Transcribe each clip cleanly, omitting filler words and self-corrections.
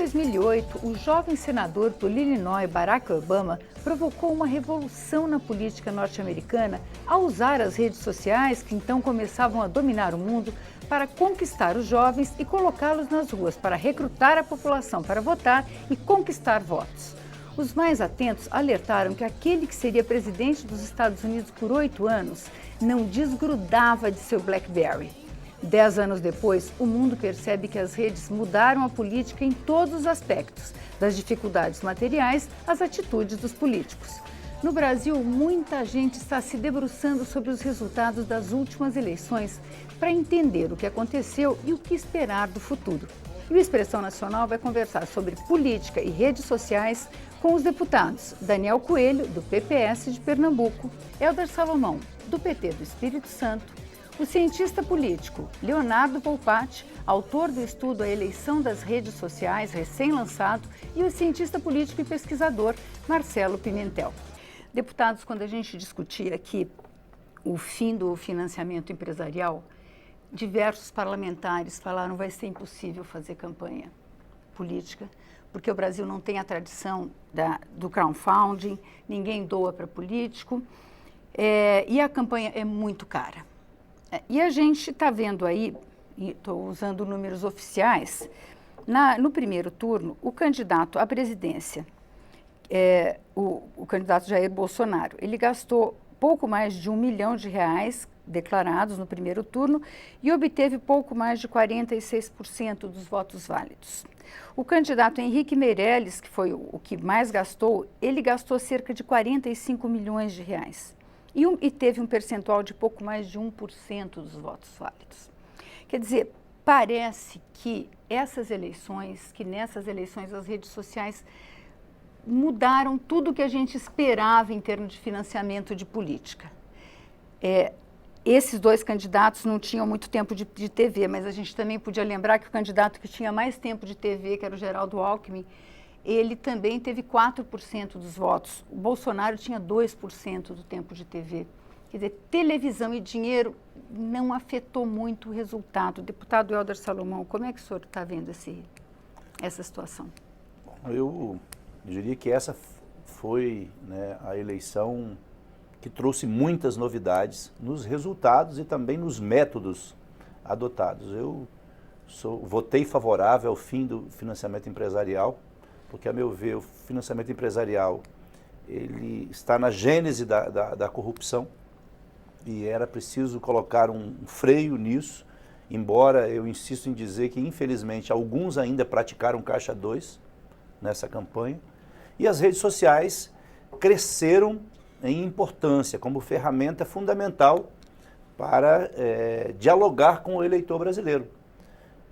2008, o jovem senador do Illinois, Barack Obama, provocou uma revolução na política norte-americana ao usar as redes sociais, que então começavam a dominar o mundo, para conquistar os jovens e colocá-los nas ruas para recrutar a população para votar e conquistar votos. Os mais atentos alertaram que aquele que seria presidente dos Estados Unidos por 8 anos não desgrudava de seu BlackBerry. 10 anos depois, o mundo percebe que as redes mudaram a política em todos os aspectos, das dificuldades materiais às atitudes dos políticos. No Brasil, muita gente está se debruçando sobre os resultados das últimas eleições para entender o que aconteceu e o que esperar do futuro. E o Expressão Nacional vai conversar sobre política e redes sociais com os deputados Daniel Coelho, do PPS de Pernambuco, Helder Salomão, do PT do Espírito Santo, o cientista político Leonardo Volpatti, autor do estudo A Eleição das Redes Sociais, recém-lançado, e o cientista político e pesquisador Marcelo Pimentel. Deputados, quando a gente discutia aqui o fim do financiamento empresarial, diversos parlamentares falaram que vai ser impossível fazer campanha política, porque o Brasil não tem a tradição do crowdfunding, ninguém doa para político, e a campanha é muito cara. E a gente está vendo aí, estou usando números oficiais, no primeiro turno, o candidato à presidência, o candidato Jair Bolsonaro, ele gastou pouco mais de R$1 milhão declarados no primeiro turno e obteve pouco mais de 46% dos votos válidos. O candidato Henrique Meirelles, que foi o que mais gastou, ele gastou cerca de R$45 milhões. E teve um percentual de pouco mais de 1% dos votos válidos. Quer dizer, parece que nessas eleições as redes sociais mudaram tudo o que a gente esperava em termos de financiamento de política. Esses dois candidatos não tinham muito tempo de TV, mas a gente também podia lembrar que o candidato que tinha mais tempo de TV, que era o Geraldo Alckmin, ele também teve 4% dos votos. O Bolsonaro tinha 2% do tempo de TV. Quer dizer, televisão e dinheiro não afetou muito o resultado. Deputado Helder Salomão, como é que o senhor está vendo essa situação? Eu diria que essa foi, a eleição que trouxe muitas novidades nos resultados e também nos métodos adotados. Eu votei favorável ao fim do financiamento empresarial, porque, a meu ver, o financiamento empresarial ele está na gênese da corrupção e era preciso colocar um freio nisso, embora eu insisto em dizer que, infelizmente, alguns ainda praticaram caixa 2 nessa campanha. E as redes sociais cresceram em importância como ferramenta fundamental para dialogar com o eleitor brasileiro.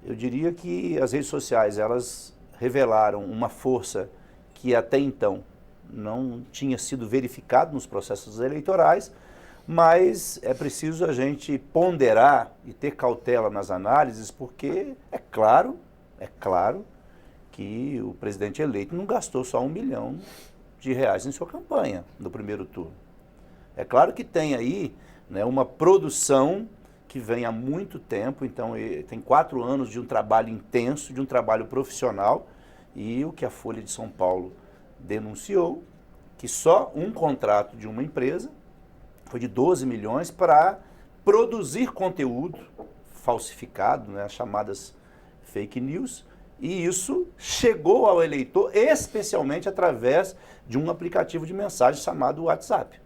Eu diria que as redes sociais, elas revelaram uma força que até então não tinha sido verificado nos processos eleitorais, mas é preciso a gente ponderar e ter cautela nas análises, porque é claro que o presidente eleito não gastou só R$1 milhão em sua campanha no primeiro turno. É claro que tem aí uma produção que vem há muito tempo, então tem 4 anos de um trabalho intenso, de um trabalho profissional, e o que a Folha de São Paulo denunciou, que só um contrato de uma empresa foi de 12 milhões para produzir conteúdo falsificado, as chamadas fake news, e isso chegou ao eleitor especialmente através de um aplicativo de mensagem chamado WhatsApp.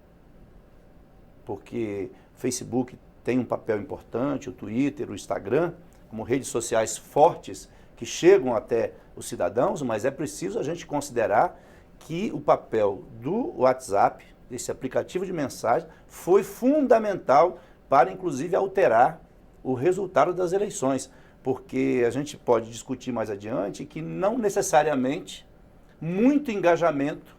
Porque o Facebook tem um papel importante, o Twitter, o Instagram, como redes sociais fortes que chegam até os cidadãos, mas é preciso a gente considerar que o papel do WhatsApp, esse aplicativo de mensagem, foi fundamental para, inclusive, alterar o resultado das eleições. Porque a gente pode discutir mais adiante que não necessariamente muito engajamento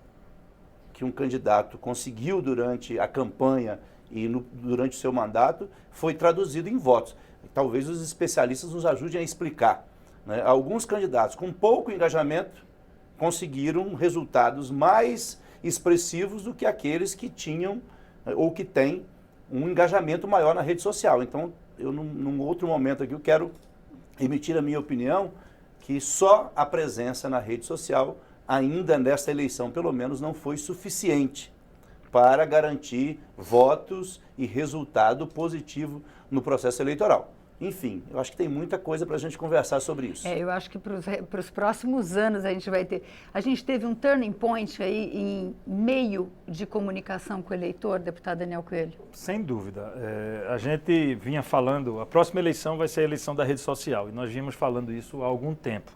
que um candidato conseguiu durante a campanha e durante o seu mandato foi traduzido em votos. Talvez os especialistas nos ajudem a explicar. Alguns candidatos com pouco engajamento conseguiram resultados mais expressivos do que aqueles que tinham ou que têm um engajamento maior na rede social. Então, eu num outro momento aqui eu quero emitir a minha opinião que só a presença na rede social, ainda nesta eleição, pelo menos, não foi suficiente para garantir votos e resultado positivo no processo eleitoral. Enfim, eu acho que tem muita coisa para a gente conversar sobre isso. Eu acho que para os próximos anos a gente vai ter... A gente teve um turning point aí em meio de comunicação com o eleitor, deputado Daniel Coelho? Sem dúvida. A gente vinha falando, a próxima eleição vai ser a eleição da rede social, e nós vínhamos falando isso há algum tempo.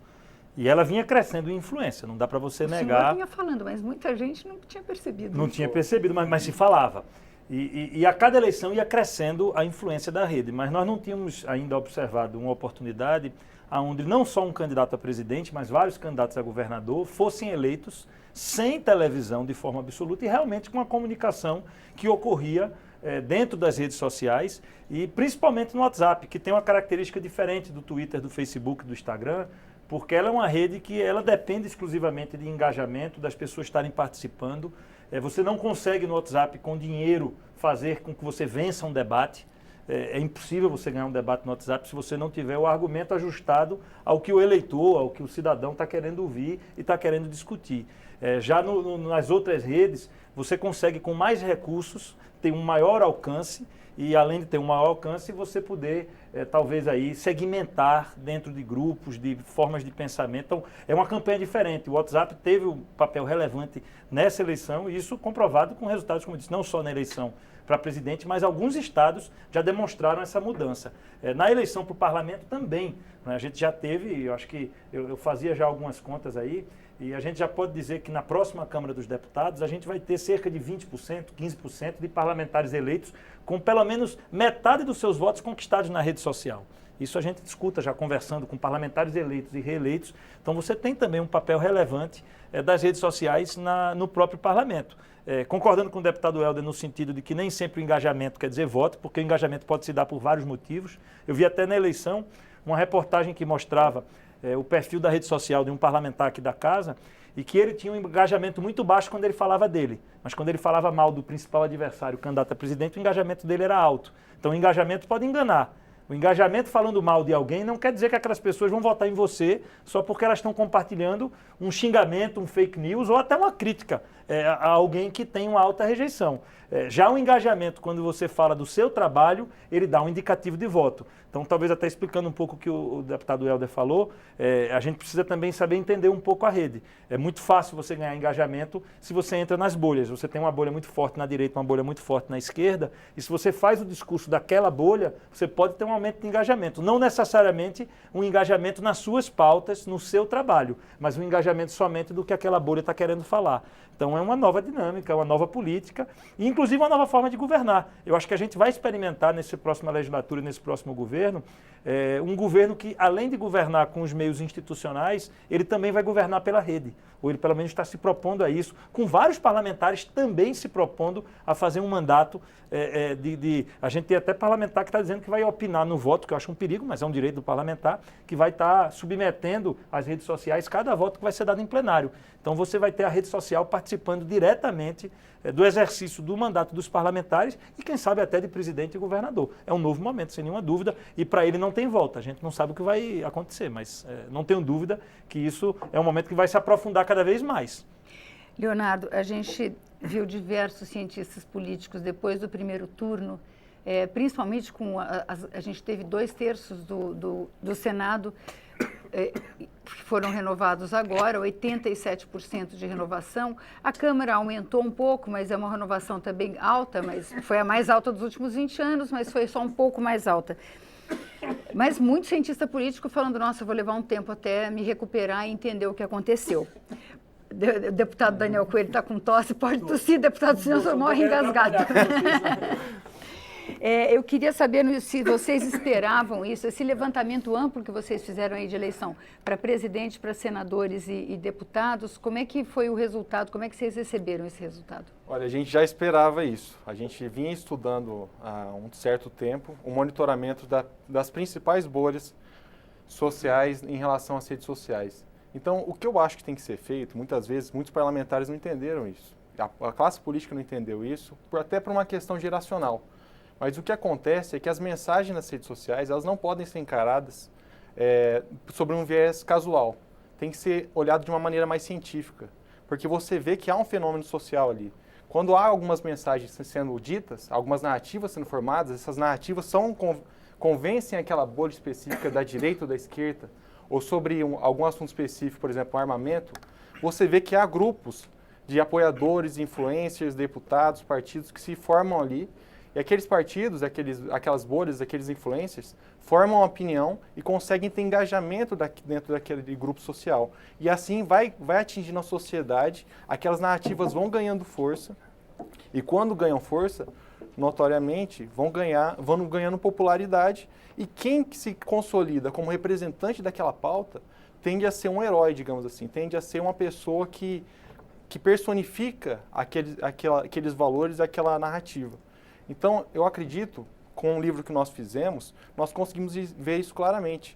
E ela vinha crescendo em influência, não dá para você negar. O senhor vinha falando, mas muita gente não tinha percebido. Não tinha percebido, mas se falava. E a cada eleição ia crescendo a influência da rede, mas nós não tínhamos ainda observado uma oportunidade onde não só um candidato a presidente, mas vários candidatos a governador fossem eleitos sem televisão de forma absoluta e realmente com uma comunicação que ocorria dentro das redes sociais e principalmente no WhatsApp, que tem uma característica diferente do Twitter, do Facebook, do Instagram, porque ela é uma rede que ela depende exclusivamente de engajamento, das pessoas estarem participando. Você não consegue no WhatsApp, com dinheiro, fazer com que você vença um debate. É impossível você ganhar um debate no WhatsApp se você não tiver o argumento ajustado ao que o eleitor, ao que o cidadão está querendo ouvir e está querendo discutir. Já nas outras redes, você consegue, com mais recursos, ter um maior alcance e, além de ter um maior alcance, você poder, talvez, aí segmentar dentro de grupos, de formas de pensamento. Então, é uma campanha diferente. O WhatsApp teve um papel relevante nessa eleição e isso comprovado com resultados, como eu disse, não só na eleição para presidente, mas alguns estados já demonstraram essa mudança. Na eleição para o parlamento também, né? A gente já teve, eu acho que eu fazia já algumas contas aí, e a gente já pode dizer que na próxima Câmara dos Deputados a gente vai ter cerca de 20%, 15% de parlamentares eleitos com pelo menos metade dos seus votos conquistados na rede social. Isso a gente discuta já conversando com parlamentares eleitos e reeleitos. Então você tem também um papel relevante das redes sociais no próprio parlamento. Concordando com o deputado Helder no sentido de que nem sempre o engajamento quer dizer voto, porque o engajamento pode se dar por vários motivos. Eu vi até na eleição uma reportagem que mostrava o perfil da rede social de um parlamentar aqui da casa e que ele tinha um engajamento muito baixo quando ele falava dele. Mas quando ele falava mal do principal adversário, o candidato a presidente, o engajamento dele era alto. Então o engajamento pode enganar. O engajamento falando mal de alguém não quer dizer que aquelas pessoas vão votar em você só porque elas estão compartilhando um xingamento, um fake news ou até uma crítica a alguém que tem uma alta rejeição. Já o engajamento, quando você fala do seu trabalho, ele dá um indicativo de voto. Então, talvez até explicando um pouco o que o deputado Helder falou, a gente precisa também saber entender um pouco a rede. É muito fácil você ganhar engajamento se você entra nas bolhas. Você tem uma bolha muito forte na direita, uma bolha muito forte na esquerda, e se você faz o discurso daquela bolha, você pode ter um aumento de engajamento. Não necessariamente um engajamento nas suas pautas, no seu trabalho, mas um engajamento somente do que aquela bolha está querendo falar. Então é uma nova dinâmica, uma nova política e inclusive uma nova forma de governar. Eu acho que a gente vai experimentar nessa próxima legislatura e nesse próximo governo, um governo que, além de governar com os meios institucionais, ele também vai governar pela rede. Ou ele pelo menos está se propondo a isso, com vários parlamentares também se propondo a fazer um mandato a gente tem até parlamentar que está dizendo que vai opinar no voto, que eu acho um perigo, mas é um direito do parlamentar, que vai estar submetendo às redes sociais cada voto que vai ser dado em plenário. Então você vai ter a rede social participando diretamente do exercício do mandato dos parlamentares e quem sabe até de presidente e governador. É um novo momento, sem nenhuma dúvida, e para ele não tem volta. A gente não sabe o que vai acontecer, mas não tenho dúvida que isso é um momento que vai se aprofundar cada vez mais. Leonardo, a gente viu diversos cientistas políticos depois do primeiro turno, principalmente com a gente teve 2/3 do Senado que foram renovados agora, 87% de renovação. A Câmara aumentou um pouco, mas é uma renovação também alta, mas foi a mais alta dos últimos 20 anos, mas foi só um pouco mais alta. Mas muito cientista político falando, nossa, eu vou levar um tempo até me recuperar e entender o que aconteceu. O deputado Daniel Coelho está com tosse, pode tossir, deputado, senão você morre engasgado. Eu queria saber se vocês esperavam isso, esse levantamento amplo que vocês fizeram aí de eleição para presidente, para senadores e deputados, como é que foi o resultado, como é que vocês receberam esse resultado? Olha, a gente já esperava isso. A gente vinha estudando há um certo tempo o monitoramento das principais bolhas sociais em relação às redes sociais. Então, o que eu acho que tem que ser feito, muitas vezes, muitos parlamentares não entenderam isso. A classe política não entendeu isso, até por uma questão geracional. Mas o que acontece é que as mensagens nas redes sociais, elas não podem ser encaradas sobre um viés casual. Tem que ser olhado de uma maneira mais científica, porque você vê que há um fenômeno social ali. Quando há algumas mensagens sendo ditas, algumas narrativas sendo formadas, essas narrativas convencem aquela bolha específica da direita ou da esquerda, ou sobre algum assunto específico, por exemplo, armamento, você vê que há grupos de apoiadores, influencers, deputados, partidos que se formam ali, e aqueles partidos, aquelas bolhas, aqueles influencers, formam uma opinião e conseguem ter engajamento dentro daquele grupo social. E assim vai atingindo a sociedade, aquelas narrativas vão ganhando força, e quando ganham força, notoriamente, vão ganhando popularidade, e quem se consolida como representante daquela pauta tende a ser um herói, digamos assim, tende a ser uma pessoa que personifica aqueles valores, aquela narrativa. Então, eu acredito, com o livro que nós fizemos, nós conseguimos ver isso claramente.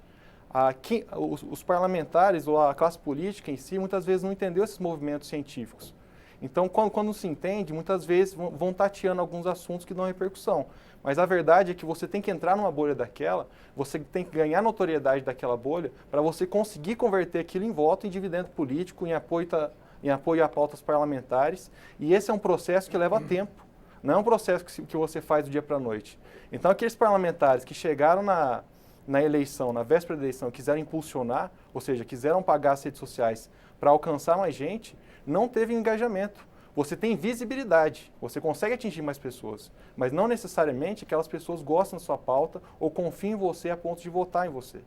Os parlamentares ou a classe política em si, muitas vezes não entendeu esses movimentos científicos. Então, quando se entende, muitas vezes vão tateando alguns assuntos que dão repercussão. Mas a verdade é que você tem que entrar numa bolha daquela, você tem que ganhar notoriedade daquela bolha para você conseguir converter aquilo em voto, em dividendo político, em apoio a pautas parlamentares. E esse é um processo que leva tempo. Não é um processo que você faz do dia para a noite. Então, aqueles parlamentares que chegaram na eleição, na véspera da eleição, quiseram impulsionar, ou seja, quiseram pagar as redes sociais para alcançar mais gente, não teve engajamento. Você tem visibilidade, você consegue atingir mais pessoas, mas não necessariamente aquelas pessoas gostam da sua pauta ou confiam em você a ponto de votar em você.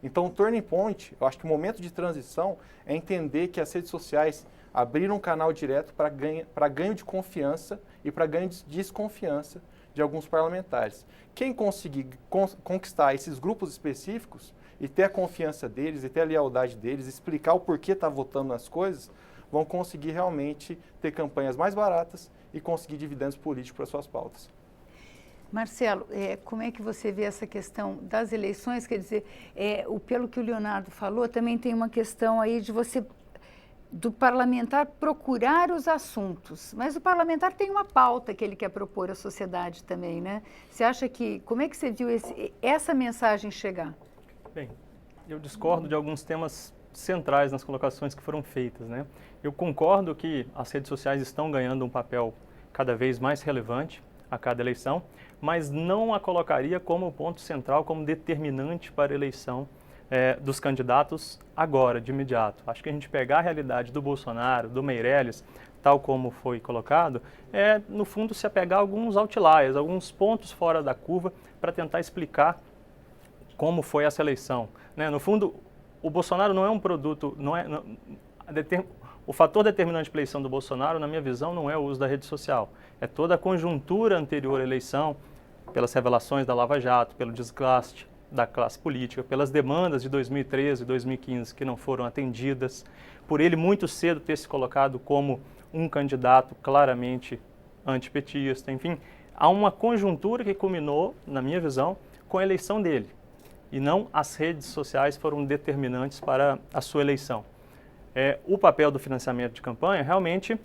Então, o turning point, eu acho que o momento de transição é entender que as redes sociais abriram um canal direto para ganho de confiança e para ganho de desconfiança de alguns parlamentares. Quem conseguir conquistar esses grupos específicos e ter a confiança deles e ter a lealdade deles, explicar o porquê está votando nas coisas, vão conseguir realmente ter campanhas mais baratas e conseguir dividendos políticos para suas pautas. Marcelo, como é que você vê essa questão das eleições? Quer dizer, pelo que o Leonardo falou, também tem uma questão aí do parlamentar procurar os assuntos, mas o parlamentar tem uma pauta que ele quer propor à sociedade também, né? Você acha como é que você viu essa mensagem chegar? Bem, eu discordo de alguns temas centrais nas colocações que foram feitas, né? Eu concordo que as redes sociais estão ganhando um papel cada vez mais relevante a cada eleição, mas não a colocaria como ponto central, como determinante para a eleição dos candidatos agora, de imediato. Acho que a gente pegar a realidade do Bolsonaro, do Meirelles, tal como foi colocado, no fundo, se apegar a alguns outliers, alguns pontos fora da curva para tentar explicar como foi essa eleição, né? No fundo, o Bolsonaro não é um produto, o fator determinante para a eleição do Bolsonaro, na minha visão, não é o uso da rede social. É toda a conjuntura anterior à eleição, pelas revelações da Lava Jato, pelo desgaste da classe política, pelas demandas de 2013 e 2015 que não foram atendidas, por ele muito cedo ter se colocado como um candidato claramente antipetista, enfim, há uma conjuntura que culminou, na minha visão, com a eleição dele. E não as redes sociais foram determinantes para a sua eleição. O papel do financiamento de campanha, realmente,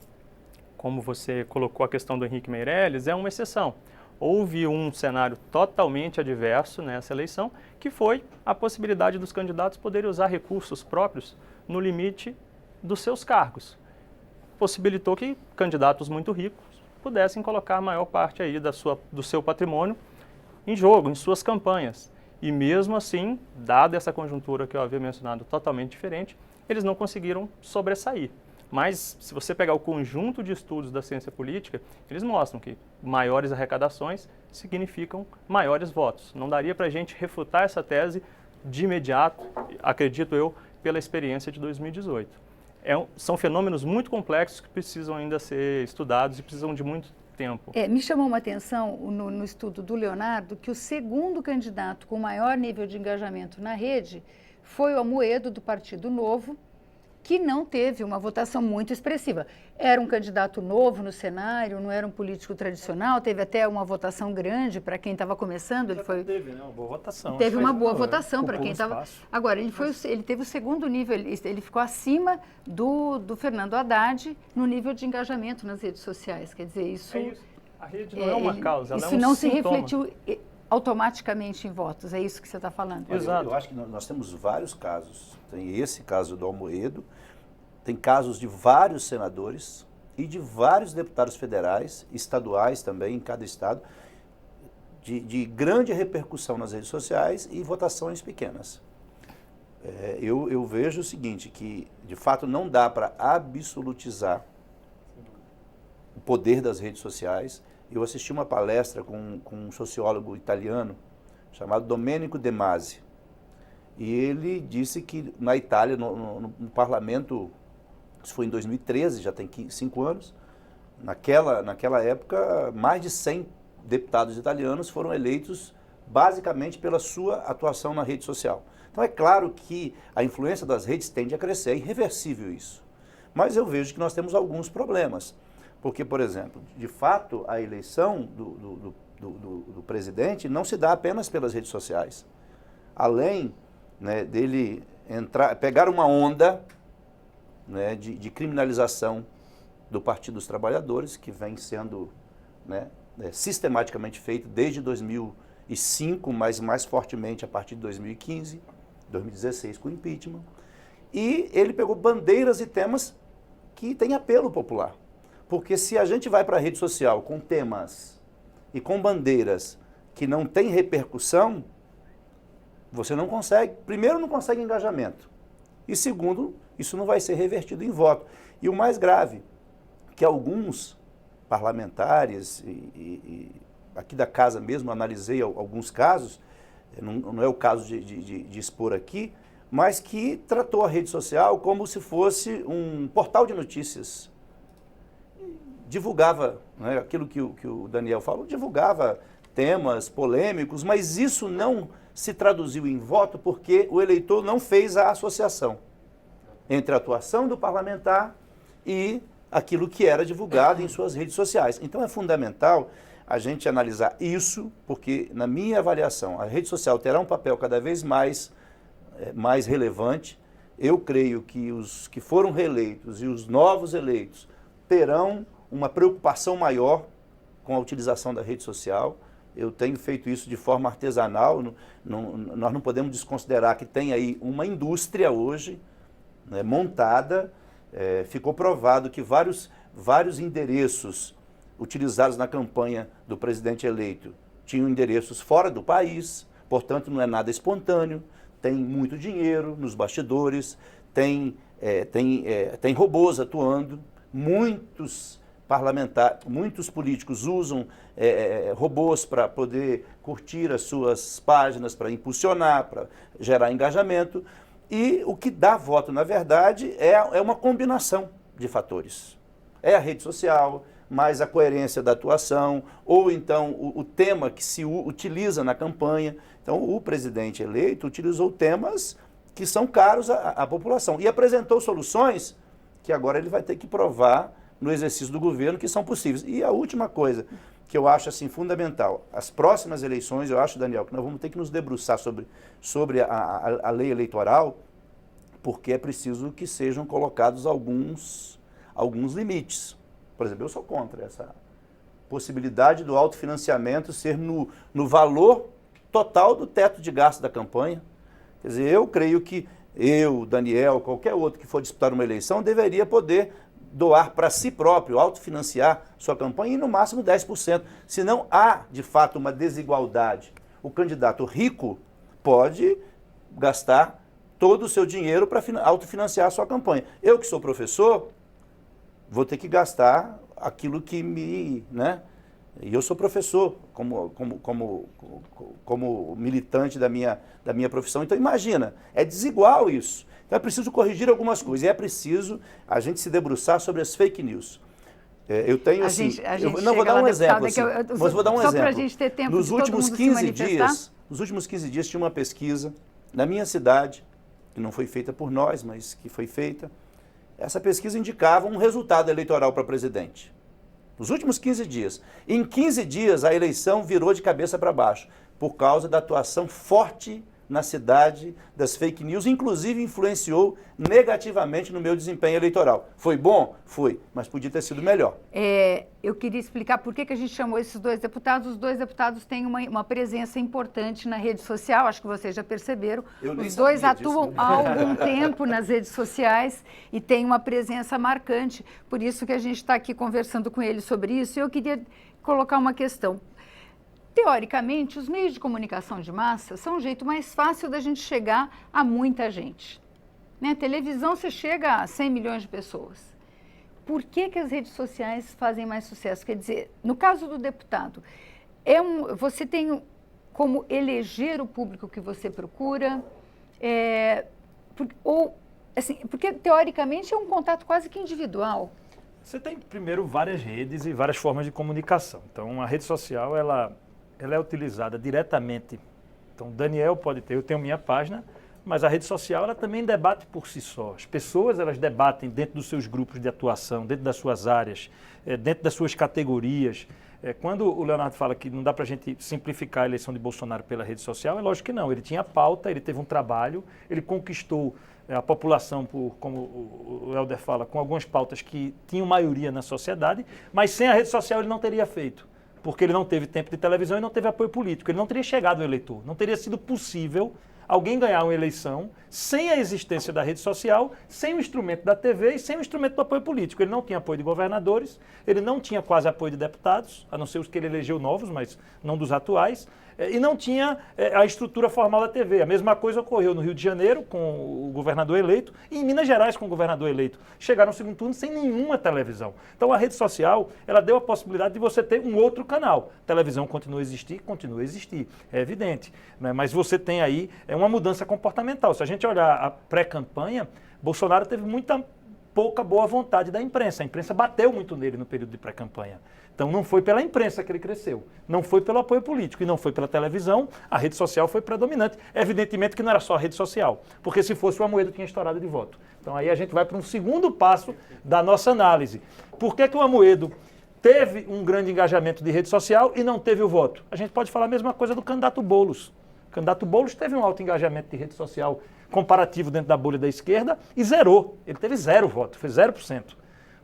como você colocou a questão do Henrique Meirelles, é uma exceção. Houve um cenário totalmente adverso nessa eleição, que foi a possibilidade dos candidatos poderem usar recursos próprios no limite dos seus cargos. Possibilitou que candidatos muito ricos pudessem colocar a maior parte aí do seu patrimônio em jogo, em suas campanhas. E mesmo assim, dada essa conjuntura que eu havia mencionado totalmente diferente, eles não conseguiram sobressair. Mas, se você pegar o conjunto de estudos da ciência política, eles mostram que maiores arrecadações significam maiores votos. Não daria para a gente refutar essa tese de imediato, acredito eu, pela experiência de 2018. São fenômenos muito complexos que precisam ainda ser estudados e precisam de muito tempo. Me chamou uma atenção no estudo do Leonardo que o segundo candidato com maior nível de engajamento na rede foi o Amoedo, do Partido Novo, que não teve uma votação muito expressiva. Era um candidato novo no cenário, não era um político tradicional, teve até uma votação grande para quem estava começando. Teve, né? Uma boa votação. Teve uma boa votação para quem estava... Agora, ele teve o segundo nível, ele ficou acima do Fernando Haddad no nível de engajamento nas redes sociais. Quer dizer, isso... A rede não é uma causa, ela isso é um não sintoma. se refletiu automaticamente em votos, é isso que você está falando? Olha, Exato. Eu acho que nós temos vários casos. Tem esse caso do Almoedo, tem casos de vários senadores e de vários deputados federais, estaduais também, em cada estado, de grande repercussão nas redes sociais e votações pequenas. Eu vejo o seguinte, que de fato não dá para absolutizar o poder das redes sociais. Eu assisti uma palestra com um sociólogo italiano chamado Domenico De Masi. E ele disse que na Itália, no parlamento, isso foi em 2013, já tem 5 anos, naquela época, mais de 100 deputados italianos foram eleitos basicamente pela sua atuação na rede social. Então é claro que a influência das redes tende a crescer, é irreversível isso. Mas eu vejo que nós temos alguns problemas. Porque, por exemplo, de fato, a eleição do presidente não se dá apenas pelas redes sociais. Além, né, dele pegar uma onda, né, de criminalização do Partido dos Trabalhadores, que vem sendo, né, sistematicamente feito desde 2005, mas mais fortemente a partir de 2015, 2016 com o impeachment. E ele pegou bandeiras e temas que têm apelo popular. Porque se a gente vai para a rede social com temas e com bandeiras que não têm repercussão, você não consegue, primeiro não consegue engajamento, e segundo, isso não vai ser revertido em voto. E o mais grave, que alguns parlamentares, e aqui da casa mesmo, analisei alguns casos, não é o caso de expor aqui, mas que tratou a rede social como se fosse um portal de notícias. Divulgava, né, aquilo que o Daniel falou, divulgava temas polêmicos, mas isso não se traduziu em voto porque o eleitor não fez a associação entre a atuação do parlamentar e aquilo que era divulgado em suas redes sociais. Então é fundamental a gente analisar isso, porque na minha avaliação a rede social terá um papel cada vez mais relevante. Eu creio que os que foram reeleitos e os novos eleitos terão uma preocupação maior com a utilização da rede social. Eu tenho feito isso de forma artesanal, nós não podemos desconsiderar que tem aí uma indústria hoje, né, montada. Ficou provado que vários endereços utilizados na campanha do presidente eleito tinham endereços fora do país, portanto não é nada espontâneo, tem muito dinheiro nos bastidores, tem robôs atuando, muitos políticos usam robôs para poder curtir as suas páginas, para impulsionar, para gerar engajamento. E o que dá voto, na verdade, é uma combinação de fatores. É a rede social, mais a coerência da atuação, ou então o tema que se utiliza na campanha. Então, o presidente eleito utilizou temas que são caros à população e apresentou soluções que agora ele vai ter que provar no exercício do governo que são possíveis. E a última coisa que eu acho assim fundamental, as próximas eleições, eu acho, Daniel, que nós vamos ter que nos debruçar sobre a lei eleitoral, porque é preciso que sejam colocados alguns limites. Por exemplo, eu sou contra essa possibilidade do autofinanciamento ser no valor total do teto de gasto da campanha. Quer dizer, eu creio que eu, Daniel, qualquer outro que for disputar uma eleição, deveria poder doar para si próprio, autofinanciar sua campanha em no máximo 10%. Senão há, de fato, uma desigualdade. O candidato rico pode gastar todo o seu dinheiro para autofinanciar a sua campanha. Eu que sou professor, vou ter que gastar aquilo que me... né? E eu sou professor, como militante da minha profissão. Então, imagina, é desigual isso. Então, é preciso corrigir algumas coisas. E é preciso a gente se debruçar sobre as fake news. Eu tenho, assim... vou dar um exemplo. Mas vou dar um exemplo. Só para a gente ter tempo nos de últimos todo mundo 15 dias, Nos últimos 15 dias tinha uma pesquisa na minha cidade, que não foi feita por nós, mas que foi feita. Essa pesquisa indicava um resultado eleitoral para presidente. Nos últimos 15 dias. Em 15 dias, a eleição virou de cabeça para baixo, por causa da atuação forte na cidade das fake news, inclusive influenciou negativamente no meu desempenho eleitoral. Foi bom? Foi, mas podia ter sido melhor. Eu queria explicar por que a gente chamou esses dois deputados. Os dois deputados têm uma presença importante na rede social, acho que vocês já perceberam. Os dois atuam há algum tempo nas redes sociais e têm uma presença marcante, por isso que a gente está aqui conversando com eles sobre isso. E eu queria colocar uma questão. Teoricamente, os meios de comunicação de massa são um jeito mais fácil da gente chegar a muita gente. Né? Televisão, você chega a 100 milhões de pessoas. Por que as redes sociais fazem mais sucesso? Quer dizer, no caso do deputado, você tem como eleger o público que você procura, porque teoricamente é um contato quase que individual. Você tem, primeiro, várias redes e várias formas de comunicação. Então, a rede social, ela é utilizada diretamente. Então, Daniel pode ter, eu tenho minha página, mas a rede social, ela também debate por si só. As pessoas, elas debatem dentro dos seus grupos de atuação, dentro das suas áreas, dentro das suas categorias. Quando o Leonardo fala que não dá para a gente simplificar a eleição de Bolsonaro pela rede social, é lógico que não. Ele tinha pauta, ele teve um trabalho, ele conquistou a população, como o Helder fala, com algumas pautas que tinham maioria na sociedade, mas sem a rede social ele não teria feito, porque ele não teve tempo de televisão e não teve apoio político, ele não teria chegado ao eleitor, não teria sido possível alguém ganhar uma eleição sem a existência da rede social, sem o instrumento da TV e sem o instrumento do apoio político. Ele não tinha apoio de governadores, ele não tinha quase apoio de deputados, a não ser os que ele elegeu novos, mas não dos atuais, e não tinha a estrutura formal da TV. A mesma coisa ocorreu no Rio de Janeiro com o governador eleito e em Minas Gerais com o governador eleito. Chegaram ao segundo turno sem nenhuma televisão. Então a rede social, ela deu a possibilidade de você ter um outro canal. A televisão continua a existir, é evidente. Né? Mas você tem aí uma mudança comportamental. Se a gente olhar a pré-campanha, Bolsonaro teve pouca boa vontade da imprensa. A imprensa bateu muito nele no período de pré-campanha. Então não foi pela imprensa que ele cresceu, não foi pelo apoio político e não foi pela televisão, a rede social foi predominante. Evidentemente que não era só a rede social, porque se fosse o Amoedo tinha estourado de voto. Então aí a gente vai para um segundo passo da nossa análise. Por que o Amoedo teve um grande engajamento de rede social e não teve o voto? A gente pode falar a mesma coisa do candidato Boulos. O candidato Boulos teve um alto engajamento de rede social comparativo dentro da bolha da esquerda e zerou. Ele teve 0 voto, foi 0%.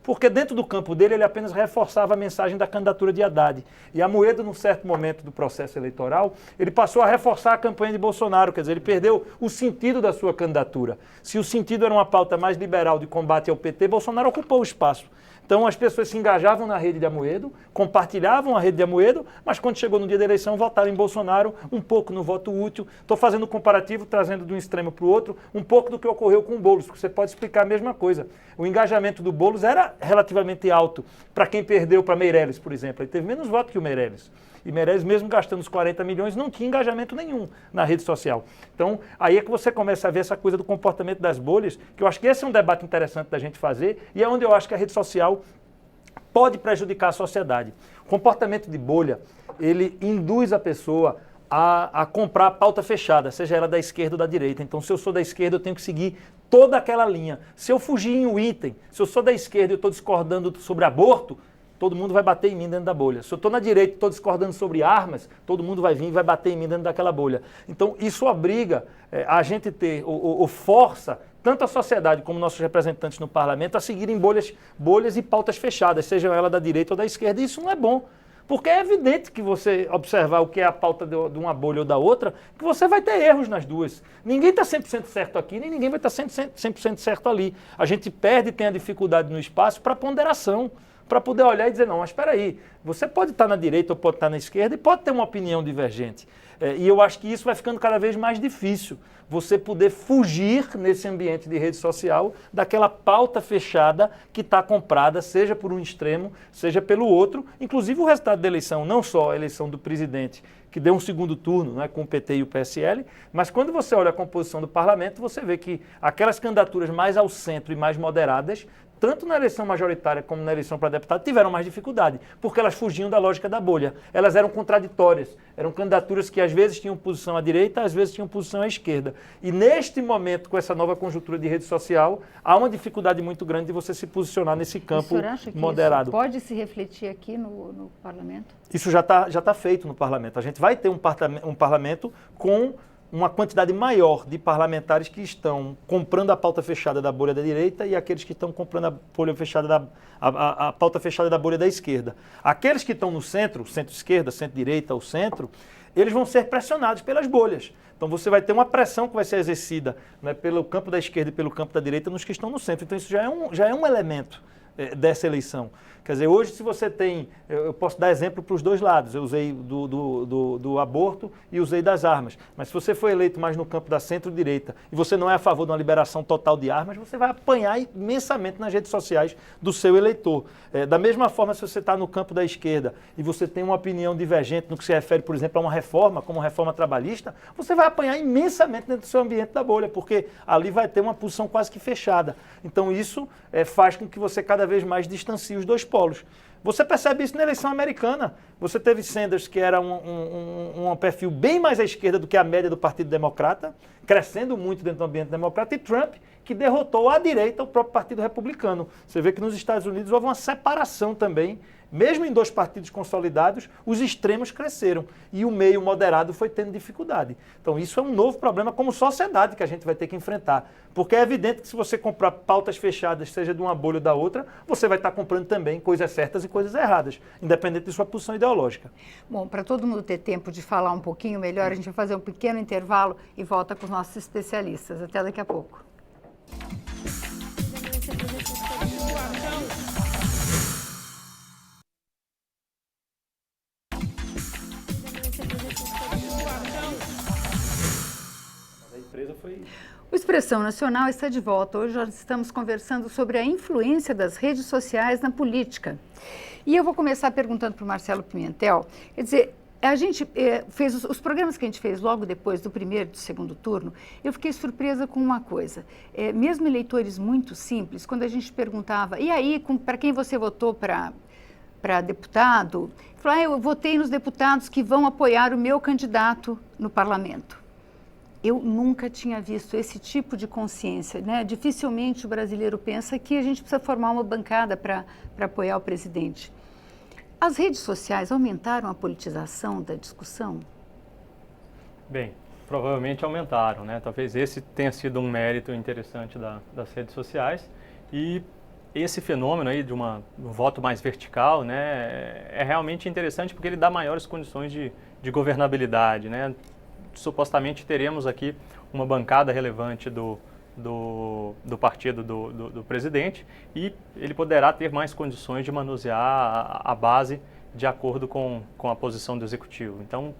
Porque dentro do campo dele ele apenas reforçava a mensagem da candidatura de Haddad. E Amoedo, num certo momento do processo eleitoral, ele passou a reforçar a campanha de Bolsonaro, quer dizer, ele perdeu o sentido da sua candidatura. Se o sentido era uma pauta mais liberal de combate ao PT, Bolsonaro ocupou o espaço. Então as pessoas se engajavam na rede de Amoedo, compartilhavam a rede de Amoedo, mas quando chegou no dia da eleição votaram em Bolsonaro, um pouco no voto útil. Estou fazendo um comparativo, trazendo de um extremo para o outro, um pouco do que ocorreu com o Boulos, porque você pode explicar a mesma coisa. O engajamento do Boulos era relativamente alto para quem perdeu para Meirelles, por exemplo. Ele teve menos voto que o Meirelles. E Meirelles, mesmo gastando os 40 milhões, não tinha engajamento nenhum na rede social. Então, aí é que você começa a ver essa coisa do comportamento das bolhas, que eu acho que esse é um debate interessante da gente fazer, e é onde eu acho que a rede social pode prejudicar a sociedade. O comportamento de bolha, ele induz a pessoa a comprar pauta fechada, seja ela da esquerda ou da direita. Então, se eu sou da esquerda, eu tenho que seguir toda aquela linha. Se eu fugir em um item, se eu sou da esquerda e eu estou discordando sobre aborto, todo mundo vai bater em mim dentro da bolha. Se eu estou na direita e estou discordando sobre armas, todo mundo vai vir e vai bater em mim dentro daquela bolha. Então, isso obriga a gente ter, ou força, tanto a sociedade como nossos representantes no parlamento, a seguirem bolhas e pautas fechadas, seja ela da direita ou da esquerda. E isso não é bom. Porque é evidente que você observar o que é a pauta de uma bolha ou da outra, que você vai ter erros nas duas. Ninguém está 100% certo aqui, nem ninguém vai estar 100% certo ali. A gente perde e tem a dificuldade no espaço para ponderação, para poder olhar e dizer, não, mas espera aí, você pode estar na direita ou pode estar na esquerda e pode ter uma opinião divergente. E eu acho que isso vai ficando cada vez mais difícil, você poder fugir nesse ambiente de rede social daquela pauta fechada que está comprada, seja por um extremo, seja pelo outro. Inclusive o resultado da eleição, não só a eleição do presidente, que deu um segundo turno, né, com o PT e o PSL, mas quando você olha a composição do parlamento, você vê que aquelas candidaturas mais ao centro e mais moderadas, tanto na eleição majoritária como na eleição para deputado, tiveram mais dificuldade, porque elas fugiam da lógica da bolha. Elas eram contraditórias, eram candidaturas que às vezes tinham posição à direita, às vezes tinham posição à esquerda. E neste momento, com essa nova conjuntura de rede social, há uma dificuldade muito grande de você se posicionar nesse campo moderado. Isso pode se refletir aqui no parlamento? Isso já tá feito no parlamento. A gente vai ter um parlamento com uma quantidade maior de parlamentares que estão comprando a pauta fechada da bolha da direita e aqueles que estão comprando a pauta fechada da bolha da esquerda. Aqueles que estão no centro, centro-esquerda, centro-direita ou centro, eles vão ser pressionados pelas bolhas. Então você vai ter uma pressão que vai ser exercida, né, pelo campo da esquerda e pelo campo da direita nos que estão no centro. Então isso já é um elemento dessa eleição. Quer dizer, hoje se você tem, eu posso dar exemplo para os dois lados, eu usei do aborto e usei das armas, mas se você for eleito mais no campo da centro-direita e você não é a favor de uma liberação total de armas, você vai apanhar imensamente nas redes sociais do seu eleitor. Da mesma forma, se você está no campo da esquerda e você tem uma opinião divergente no que se refere, por exemplo, a uma reforma, como uma reforma trabalhista, você vai apanhar imensamente dentro do seu ambiente da bolha, porque ali vai ter uma posição quase que fechada. Então isso faz com que você cada vez mais distancie os dois polos. Você percebe isso na eleição americana. Você teve Sanders, que era um perfil bem mais à esquerda do que a média do Partido Democrata, crescendo muito dentro do ambiente democrata, e Trump, que derrotou à direita o próprio Partido Republicano. Você vê que nos Estados Unidos houve uma separação também. Mesmo em dois partidos consolidados, os extremos cresceram e o meio moderado foi tendo dificuldade. Então isso é um novo problema como sociedade que a gente vai ter que enfrentar. Porque é evidente que se você comprar pautas fechadas, seja de uma bolha ou da outra, você vai estar comprando também coisas certas e coisas erradas, independente de sua posição ideológica. Bom, para todo mundo ter tempo de falar um pouquinho melhor, a gente vai fazer um pequeno intervalo e volta com os nossos especialistas. Até daqui a pouco. O Expressão Nacional está de volta. Hoje nós estamos conversando sobre a influência das redes sociais na política. E eu vou começar perguntando para o Marcelo Pimentel, quer dizer, a gente fez os programas que a gente fez logo depois do primeiro e do segundo turno, eu fiquei surpresa com uma coisa. Mesmo eleitores muito simples, quando a gente perguntava, e aí, para quem você votou para deputado? Falou, eu votei nos deputados que vão apoiar o meu candidato no parlamento. Eu nunca tinha visto esse tipo de consciência, né? Dificilmente o brasileiro pensa que a gente precisa formar uma bancada para apoiar o presidente. As redes sociais aumentaram a politização da discussão? Bem, provavelmente aumentaram, né? Talvez esse tenha sido um mérito interessante das redes sociais. E esse fenômeno aí de um voto mais vertical, né, é realmente interessante porque ele dá maiores condições de governabilidade, né? Supostamente teremos aqui uma bancada relevante do partido do presidente e ele poderá ter mais condições de manusear a base de acordo com a posição do executivo. Então,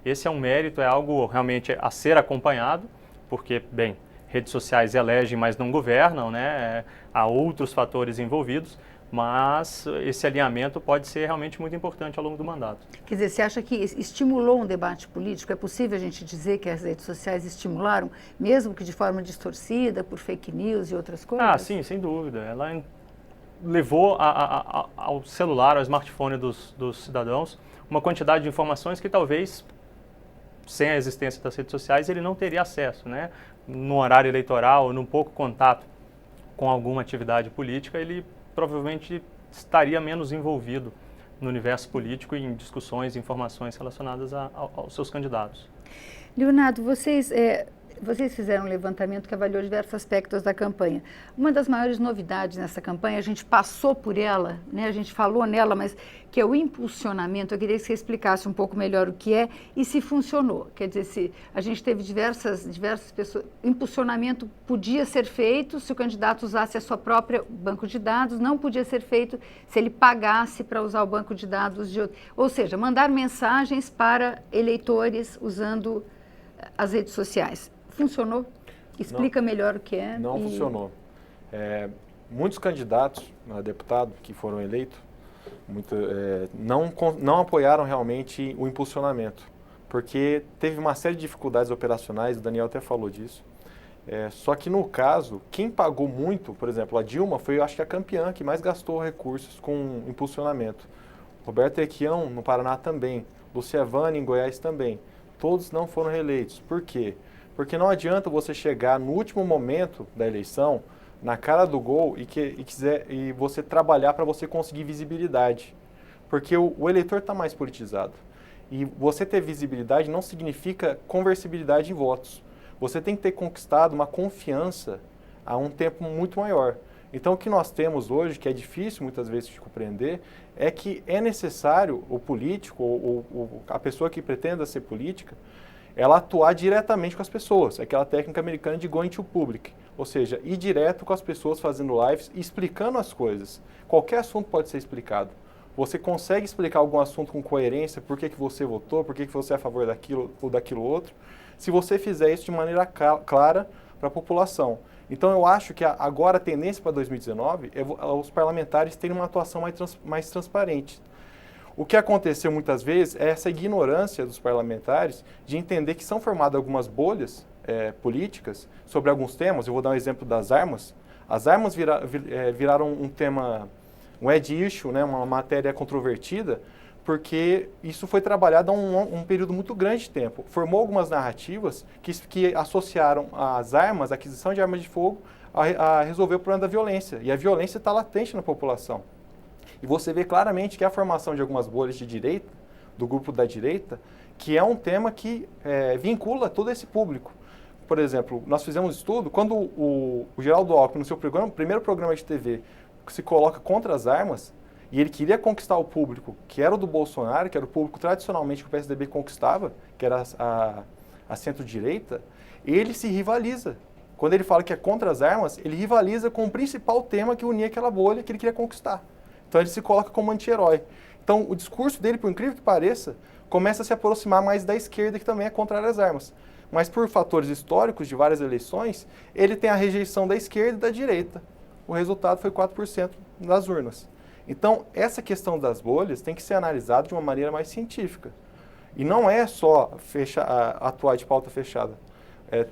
esse é um mérito, é algo realmente a ser acompanhado, porque, bem, redes sociais elegem, mas não governam, né? Há outros fatores envolvidos, mas esse alinhamento pode ser realmente muito importante ao longo do mandato. Quer dizer, você acha que estimulou um debate político? É possível a gente dizer que as redes sociais estimularam, mesmo que de forma distorcida, por fake news e outras coisas? Ah, sim, sem dúvida. Ela levou ao celular, ao smartphone dos cidadãos, uma quantidade de informações que talvez, sem a existência das redes sociais, ele não teria acesso, né? No horário eleitoral, num pouco contato com alguma atividade política, ele provavelmente estaria menos envolvido no universo político e em discussões e informações relacionadas aos seus candidatos. Leonardo, vocês fizeram um levantamento que avaliou diversos aspectos da campanha. Uma das maiores novidades nessa campanha, a gente passou por ela, né? A gente falou nela, mas que é o impulsionamento. Eu queria que você explicasse um pouco melhor o que é e se funcionou. Quer dizer, se a gente teve diversas pessoas, impulsionamento podia ser feito se o candidato usasse a sua própria banco de dados, não podia ser feito se ele pagasse para usar o banco de dados de outro. Ou seja, mandar mensagens para eleitores usando as redes sociais. Funcionou? Explica melhor o que é. Não funcionou. Muitos candidatos a deputado que foram eleitos não apoiaram realmente o impulsionamento, porque teve uma série de dificuldades operacionais, o Daniel até falou disso. Só que no caso, quem pagou muito, por exemplo, a Dilma foi, acho que a campeã que mais gastou recursos com impulsionamento. Roberto Requião, no Paraná também. Lúcia Vane, em Goiás também. Todos não foram reeleitos. Por quê? Porque não adianta você chegar no último momento da eleição, na cara do gol, e você trabalhar para você conseguir visibilidade. Porque o eleitor está mais politizado. E você ter visibilidade não significa conversibilidade em votos. Você tem que ter conquistado uma confiança há um tempo muito maior. Então, o que nós temos hoje, que é difícil muitas vezes de compreender, é que é necessário o político, ou a pessoa que pretenda ser política, ela atuar diretamente com as pessoas. Aquela técnica americana de going to public, ou seja, ir direto com as pessoas fazendo lives e explicando as coisas. Qualquer assunto pode ser explicado. Você consegue explicar algum assunto com coerência, por que você votou, por que você é a favor daquilo ou daquilo outro, se você fizer isso de maneira clara para a população. Então, eu acho que agora a tendência para 2019 é os parlamentares terem uma atuação mais transparente. O que aconteceu muitas vezes é essa ignorância dos parlamentares de entender que são formadas algumas bolhas políticas sobre alguns temas. Eu vou dar um exemplo das armas. As armas viraram um tema, um ed issue, né, uma matéria controvertida, porque isso foi trabalhado há um período muito grande de tempo. Formou algumas narrativas que associaram as armas, a aquisição de armas de fogo, a resolver o problema da violência. E a violência está latente na população. E você vê claramente que a formação de algumas bolhas de direita, do grupo da direita, que é um tema que vincula todo esse público. Por exemplo, nós fizemos um estudo, quando o Geraldo Alckmin, no seu primeiro programa de TV, se coloca contra as armas, e ele queria conquistar o público, que era o do Bolsonaro, que era o público tradicionalmente que o PSDB conquistava, que era a centro-direita, ele se rivaliza. Quando ele fala que é contra as armas, ele rivaliza com o principal tema que unia aquela bolha que ele queria conquistar. Então ele se coloca como anti-herói. Então o discurso dele, por incrível que pareça, começa a se aproximar mais da esquerda, que também é contrária às armas. Mas por fatores históricos de várias eleições, ele tem a rejeição da esquerda e da direita. O resultado foi 4% nas urnas. Então, essa questão das bolhas tem que ser analisada de uma maneira mais científica. E não é só atuar de pauta fechada.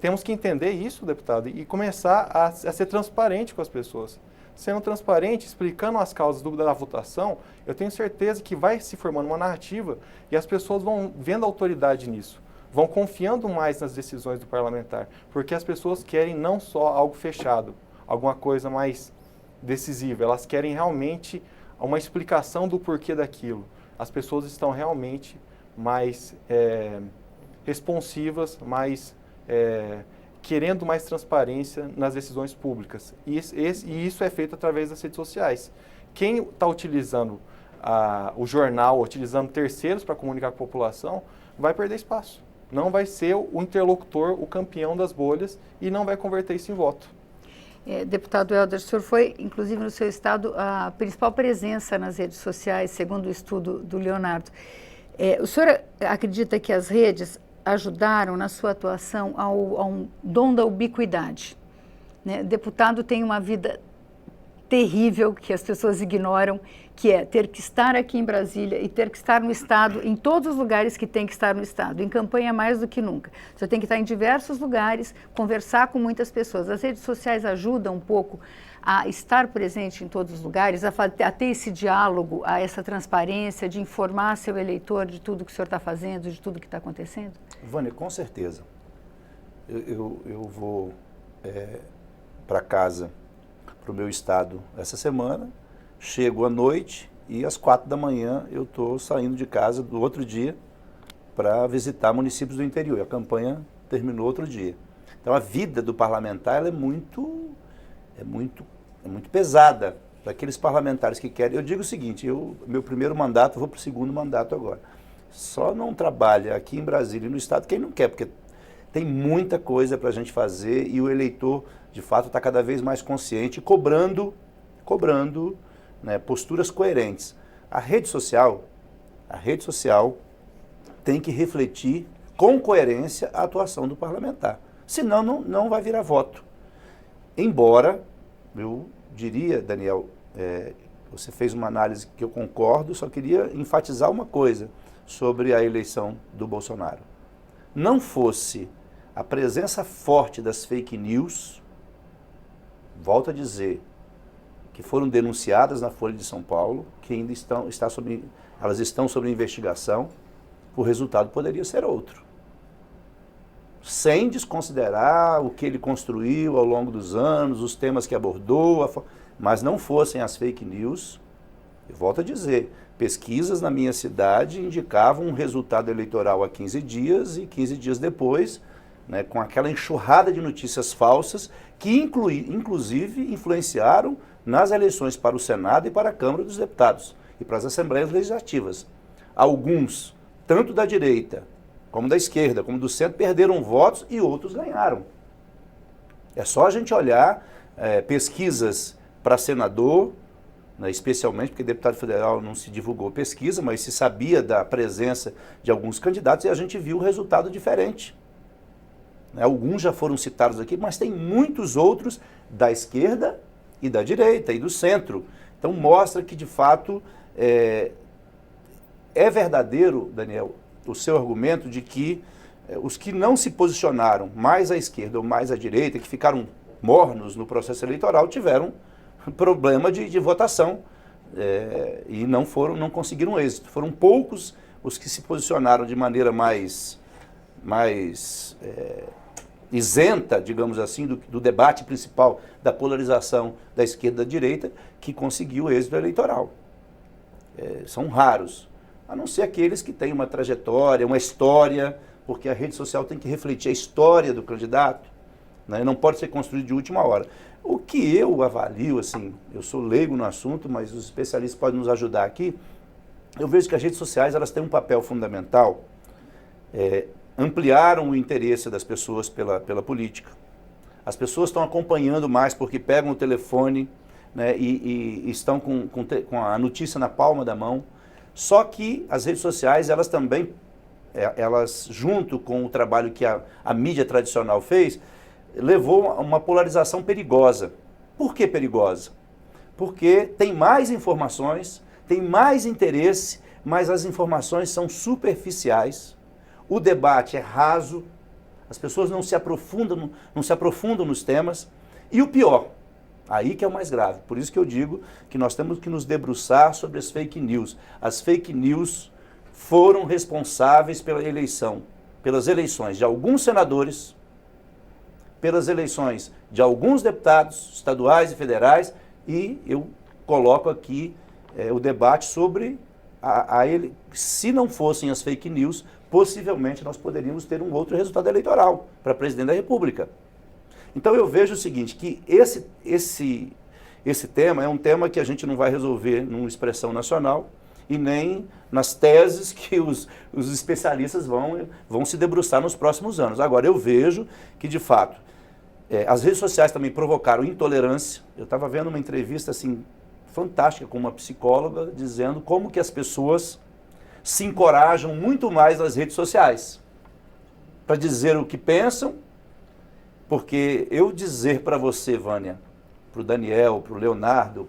Temos que entender isso, deputado, e começar a ser transparente com as pessoas. Sendo transparente, explicando as causas da votação, eu tenho certeza que vai se formando uma narrativa e as pessoas vão vendo autoridade nisso. Vão confiando mais nas decisões do parlamentar. Porque as pessoas querem não só algo fechado, alguma coisa mais decisiva. Elas querem realmente uma explicação do porquê daquilo. As pessoas estão realmente mais responsivas, mais querendo mais transparência nas decisões públicas. E isso é feito através das redes sociais. Quem está utilizando o jornal, utilizando terceiros para comunicar com a população, vai perder espaço. Não vai ser o interlocutor, o campeão das bolhas, e não vai converter isso em voto. Deputado Helder, o senhor foi, inclusive no seu estado, a principal presença nas redes sociais, segundo o estudo do Leonardo. O senhor acredita que as redes ajudaram na sua atuação ao dom da ubiquidade? Né? Deputado tem uma vida terrível que as pessoas ignoram, que é ter que estar aqui em Brasília e ter que estar no Estado, em todos os lugares que tem que estar no Estado, em campanha mais do que nunca. Você tem que estar em diversos lugares, conversar com muitas pessoas. As redes sociais ajudam um pouco a estar presente em todos os lugares, a ter esse diálogo, a essa transparência, de informar seu eleitor de tudo que o senhor está fazendo, de tudo que está acontecendo? Vânia, com certeza. Eu vou para casa, para o meu estado essa semana, chego à noite e às 4 da manhã eu estou saindo de casa do outro dia para visitar municípios do interior. A campanha terminou outro dia. Então a vida do parlamentar ela é muito pesada para aqueles parlamentares que querem. Eu digo o seguinte, meu primeiro mandato, vou para o segundo mandato agora. Só não trabalha aqui em Brasília e no estado quem não quer, porque tem muita coisa para a gente fazer e o eleitor, de fato, está cada vez mais consciente, cobrando né, posturas coerentes. A rede social tem que refletir com coerência a atuação do parlamentar. Senão, não vai virar voto. Embora, eu diria, Daniel, você fez uma análise que eu concordo, só queria enfatizar uma coisa sobre a eleição do Bolsonaro. Não fosse a presença forte das fake news, volto a dizer, que foram denunciadas na Folha de São Paulo, que ainda elas estão sob investigação, o resultado poderia ser outro. Sem desconsiderar o que ele construiu ao longo dos anos, os temas que abordou, mas não fossem as fake news, Eu volto a dizer, pesquisas na minha cidade indicavam um resultado eleitoral há 15 dias e 15 dias depois, né, com aquela enxurrada de notícias falsas que inclusive influenciaram nas eleições para o Senado e para a Câmara dos Deputados e para as Assembleias Legislativas. Alguns, tanto da direita, como da esquerda, como do centro, perderam votos e outros ganharam. É só a gente olhar pesquisas para senador, né, especialmente porque deputado federal não se divulgou pesquisa, mas se sabia da presença de alguns candidatos e a gente viu o resultado diferente. Alguns já foram citados aqui, mas tem muitos outros da esquerda e da direita e do centro. Então mostra que de fato é verdadeiro, Daniel, o seu argumento de que os que não se posicionaram mais à esquerda ou mais à direita, que ficaram mornos no processo eleitoral, tiveram problema de votação e não conseguiram êxito. Foram poucos os que se posicionaram de maneira mais isenta, digamos assim, do debate principal da polarização da esquerda e da direita, que conseguiu êxito eleitoral. São raros, a não ser aqueles que têm uma trajetória, uma história, porque a rede social tem que refletir a história do candidato, né? Não pode ser construído de última hora. O que eu avalio, assim, eu sou leigo no assunto, mas os especialistas podem nos ajudar aqui, eu vejo que as redes sociais elas têm um papel fundamental, ampliaram o interesse das pessoas pela política. As pessoas estão acompanhando mais porque pegam o telefone, né, e estão com a notícia na palma da mão. Só que as redes sociais, elas também, junto com o trabalho que a mídia tradicional fez, levou a uma polarização perigosa. Por que perigosa? Porque tem mais informações, tem mais interesse, mas as informações são superficiais. O debate é raso, as pessoas não se aprofundam nos temas. E o pior, aí que é o mais grave, por isso que eu digo que nós temos que nos debruçar sobre as fake news. As fake news foram responsáveis pelas eleições de alguns senadores, pelas eleições de alguns deputados estaduais e federais, e eu coloco aqui o debate sobre se não fossem as fake news, possivelmente nós poderíamos ter um outro resultado eleitoral para presidente da República. Então eu vejo o seguinte, que esse tema é um tema que a gente não vai resolver numa expressão nacional e nem nas teses que os especialistas vão se debruçar nos próximos anos. Agora, eu vejo que, de fato, as redes sociais também provocaram intolerância. Eu estava vendo uma entrevista assim, fantástica com uma psicóloga, dizendo como que as pessoas se encorajam muito mais nas redes sociais para dizer o que pensam, porque eu dizer para você, Vânia, para o Daniel, para o Leonardo,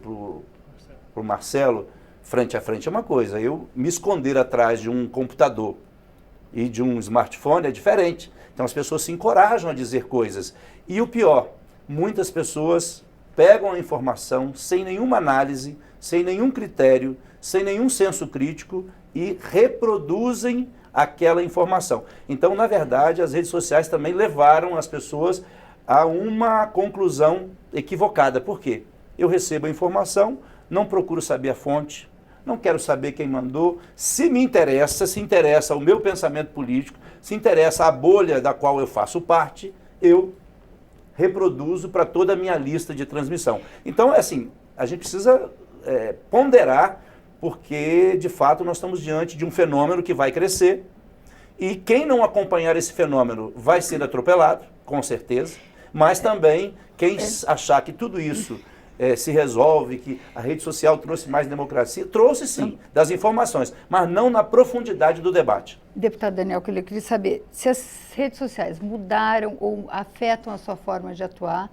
para o Marcelo, frente a frente é uma coisa, eu me esconder atrás de um computador e de um smartphone é diferente. Então as pessoas se encorajam a dizer coisas. E o pior, muitas pessoas pegam a informação sem nenhuma análise, sem nenhum critério, sem nenhum senso crítico e reproduzem aquela informação. Então, na verdade, as redes sociais também levaram as pessoas a uma conclusão equivocada. Por quê? Eu recebo a informação, não procuro saber a fonte, não quero saber quem mandou. Se interessa o meu pensamento político, se interessa a bolha da qual eu faço parte, eu reproduzo para toda a minha lista de transmissão. Então, assim, a gente precisa ponderar, porque, de fato, nós estamos diante de um fenômeno que vai crescer e quem não acompanhar esse fenômeno vai ser atropelado, com certeza, mas também quem achar que tudo isso se resolve, que a rede social trouxe mais democracia, trouxe sim, das informações, mas não na profundidade do debate. Deputado Daniel, eu queria saber se as redes sociais mudaram ou afetam a sua forma de atuar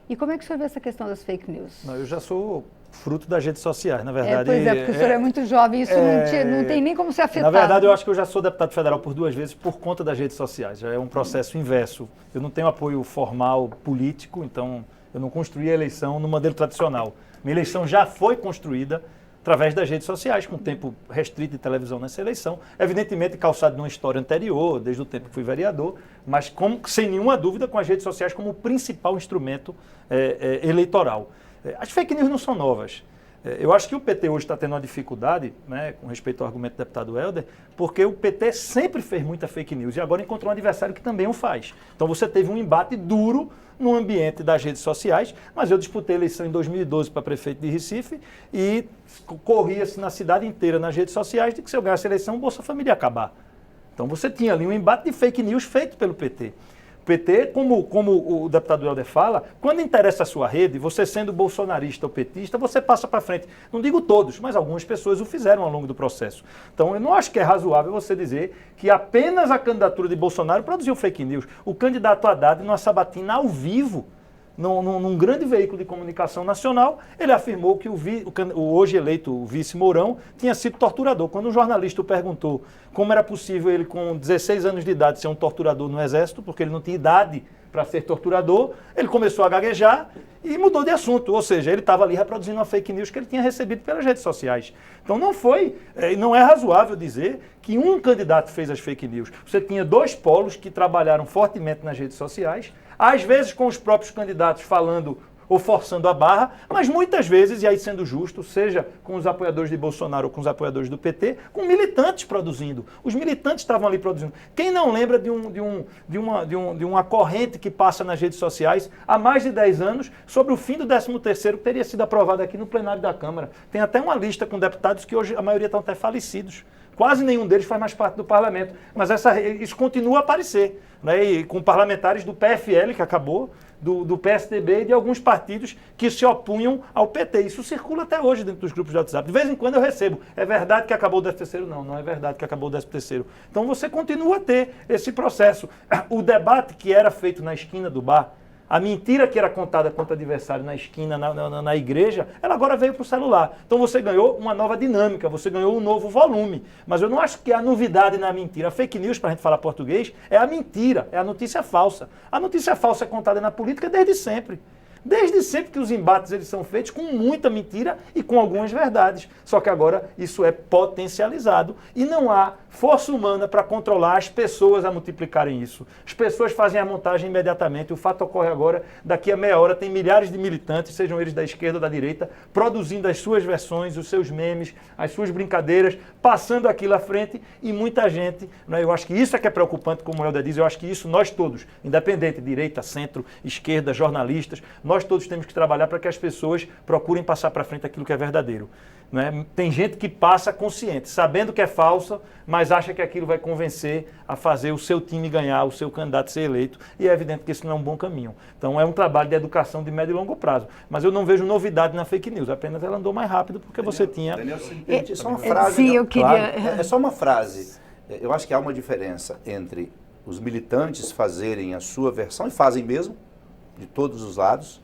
e como é que o senhor vê essa questão das fake news? Não, eu já sou fruto das redes sociais, na verdade. Pois é, porque o senhor é muito jovem, isso não tem nem como ser afetado. Na verdade, eu acho que eu já sou deputado federal por 2 vezes por conta das redes sociais. Já é um processo inverso. Eu não tenho apoio formal político, então eu não construí a eleição no modelo tradicional. Minha eleição já foi construída através das redes sociais, com tempo restrito de televisão nessa eleição. Evidentemente, calçado numa história anterior, desde o tempo que fui vereador, mas sem nenhuma dúvida com as redes sociais como o principal instrumento eleitoral. As fake news não são novas. Eu acho que o PT hoje está tendo uma dificuldade, né, com respeito ao argumento do deputado Helder, porque o PT sempre fez muita fake news e agora encontrou um adversário que também o faz. Então você teve um embate duro no ambiente das redes sociais, mas eu disputei a eleição em 2012 para prefeito de Recife e corria-se na cidade inteira nas redes sociais de que se eu ganhasse a eleição, o Bolsa Família ia acabar. Então você tinha ali um embate de fake news feito pelo PT. O PT, como o deputado Helder fala, quando interessa a sua rede, você sendo bolsonarista ou petista, você passa para frente. Não digo todos, mas algumas pessoas o fizeram ao longo do processo. Então eu não acho que é razoável você dizer que apenas a candidatura de Bolsonaro produziu fake news. O candidato Haddad, numa sabatina ao vivo, num grande veículo de comunicação nacional, ele afirmou que o hoje eleito vice Mourão tinha sido torturador. Quando um jornalista o perguntou como era possível ele, com 16 anos de idade, ser um torturador no Exército, porque ele não tinha idade para ser torturador, ele começou a gaguejar e mudou de assunto. Ou seja, ele estava ali reproduzindo uma fake news que ele tinha recebido pelas redes sociais. Então não é razoável dizer que um candidato fez as fake news. Você tinha dois polos que trabalharam fortemente nas redes sociais, às vezes com os próprios candidatos falando ou forçando a barra, mas muitas vezes, e aí sendo justo, seja com os apoiadores de Bolsonaro ou com os apoiadores do PT, com militantes produzindo. Os militantes estavam ali produzindo. Quem não lembra de uma corrente que passa nas redes sociais há mais de 10 anos sobre o fim do 13º que teria sido aprovado aqui no plenário da Câmara? Tem até uma lista com deputados que hoje a maioria estão até falecidos. Quase nenhum deles faz mais parte do parlamento, mas isso continua a aparecer, né? E com parlamentares do PFL, que acabou, do PSDB e de alguns partidos que se opunham ao PT. Isso circula até hoje dentro dos grupos de WhatsApp. De vez em quando eu recebo. É verdade que acabou o 13º? Não, não é verdade que acabou o 13º. Então você continua a ter esse processo. O debate que era feito na esquina do bar, a mentira que era contada contra o adversário na esquina, na igreja, ela agora veio para o celular. Então você ganhou uma nova dinâmica, você ganhou um novo volume. Mas eu não acho que a novidade na mentira, a fake news, para a gente falar português, é a mentira, é a notícia falsa. A notícia falsa é contada na política desde sempre. Desde sempre que os embates eles são feitos com muita mentira e com algumas verdades. Só que agora isso é potencializado e não há força humana para controlar as pessoas a multiplicarem isso. As pessoas fazem a montagem imediatamente. O fato ocorre agora, daqui a meia hora tem milhares de militantes, sejam eles da esquerda ou da direita, produzindo as suas versões, os seus memes, as suas brincadeiras, passando aquilo à frente e muita gente, né, eu acho que isso é que é preocupante, como o Helder diz, eu acho que isso nós todos, independente, direita, centro, esquerda, jornalistas, nós todos temos que trabalhar para que as pessoas procurem passar para frente aquilo que é verdadeiro. Né? Tem gente que passa consciente, sabendo que é falsa, mas acha que aquilo vai convencer a fazer o seu time ganhar, o seu candidato ser eleito, e é evidente que isso não é um bom caminho. Então é um trabalho de educação de médio e longo prazo. Mas eu não vejo novidade na fake news, apenas ela andou mais rápido porque você tinha... Daniel, só uma frase. Sim, eu queria... Claro, é só uma frase. Eu acho que há uma diferença entre os militantes fazerem a sua versão, e fazem mesmo, de todos os lados.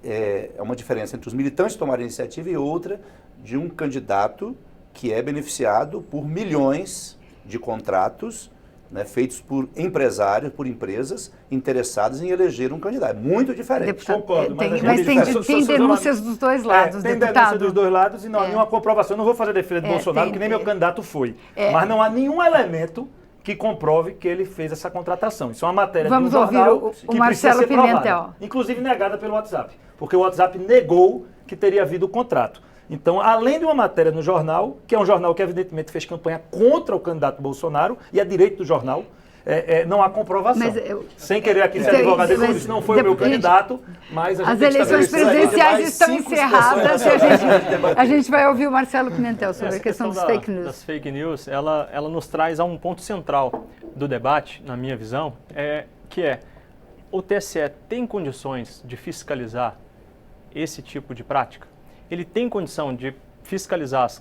É uma diferença entre os militantes tomarem iniciativa e outra de um candidato que é beneficiado por milhões de contratos, né, feitos por empresários, por empresas interessadas em eleger um candidato. É muito diferente. Deputado, Concordo, mas tem denúncias dos dois lados, tem deputado. denúncia dos dois lados e não há nenhuma comprovação. Eu não vou fazer defesa de Bolsonaro, que nem meu candidato foi. Mas não há nenhum elemento que comprove que ele fez essa contratação. Isso é uma matéria Vamos de um jornal ouvir o que Marcelo precisa ser provada, Pimentel. inclusive negada pelo WhatsApp, porque o WhatsApp negou que teria havido o contrato. Então, além de uma matéria no jornal, que é um jornal que evidentemente fez campanha contra o candidato Bolsonaro, e é direito do jornal, não há comprovação. Sem querer aqui ser advogado, isso não foi o meu candidato, mas as eleições presidenciais estão encerradas e a gente vai ouvir o Marcelo Pimentel sobre a questão dos fake news. Das fake news, ela nos traz a um ponto central do debate, na minha visão, que é o TSE tem condições de fiscalizar esse tipo de prática? Ele tem condição de fiscalizar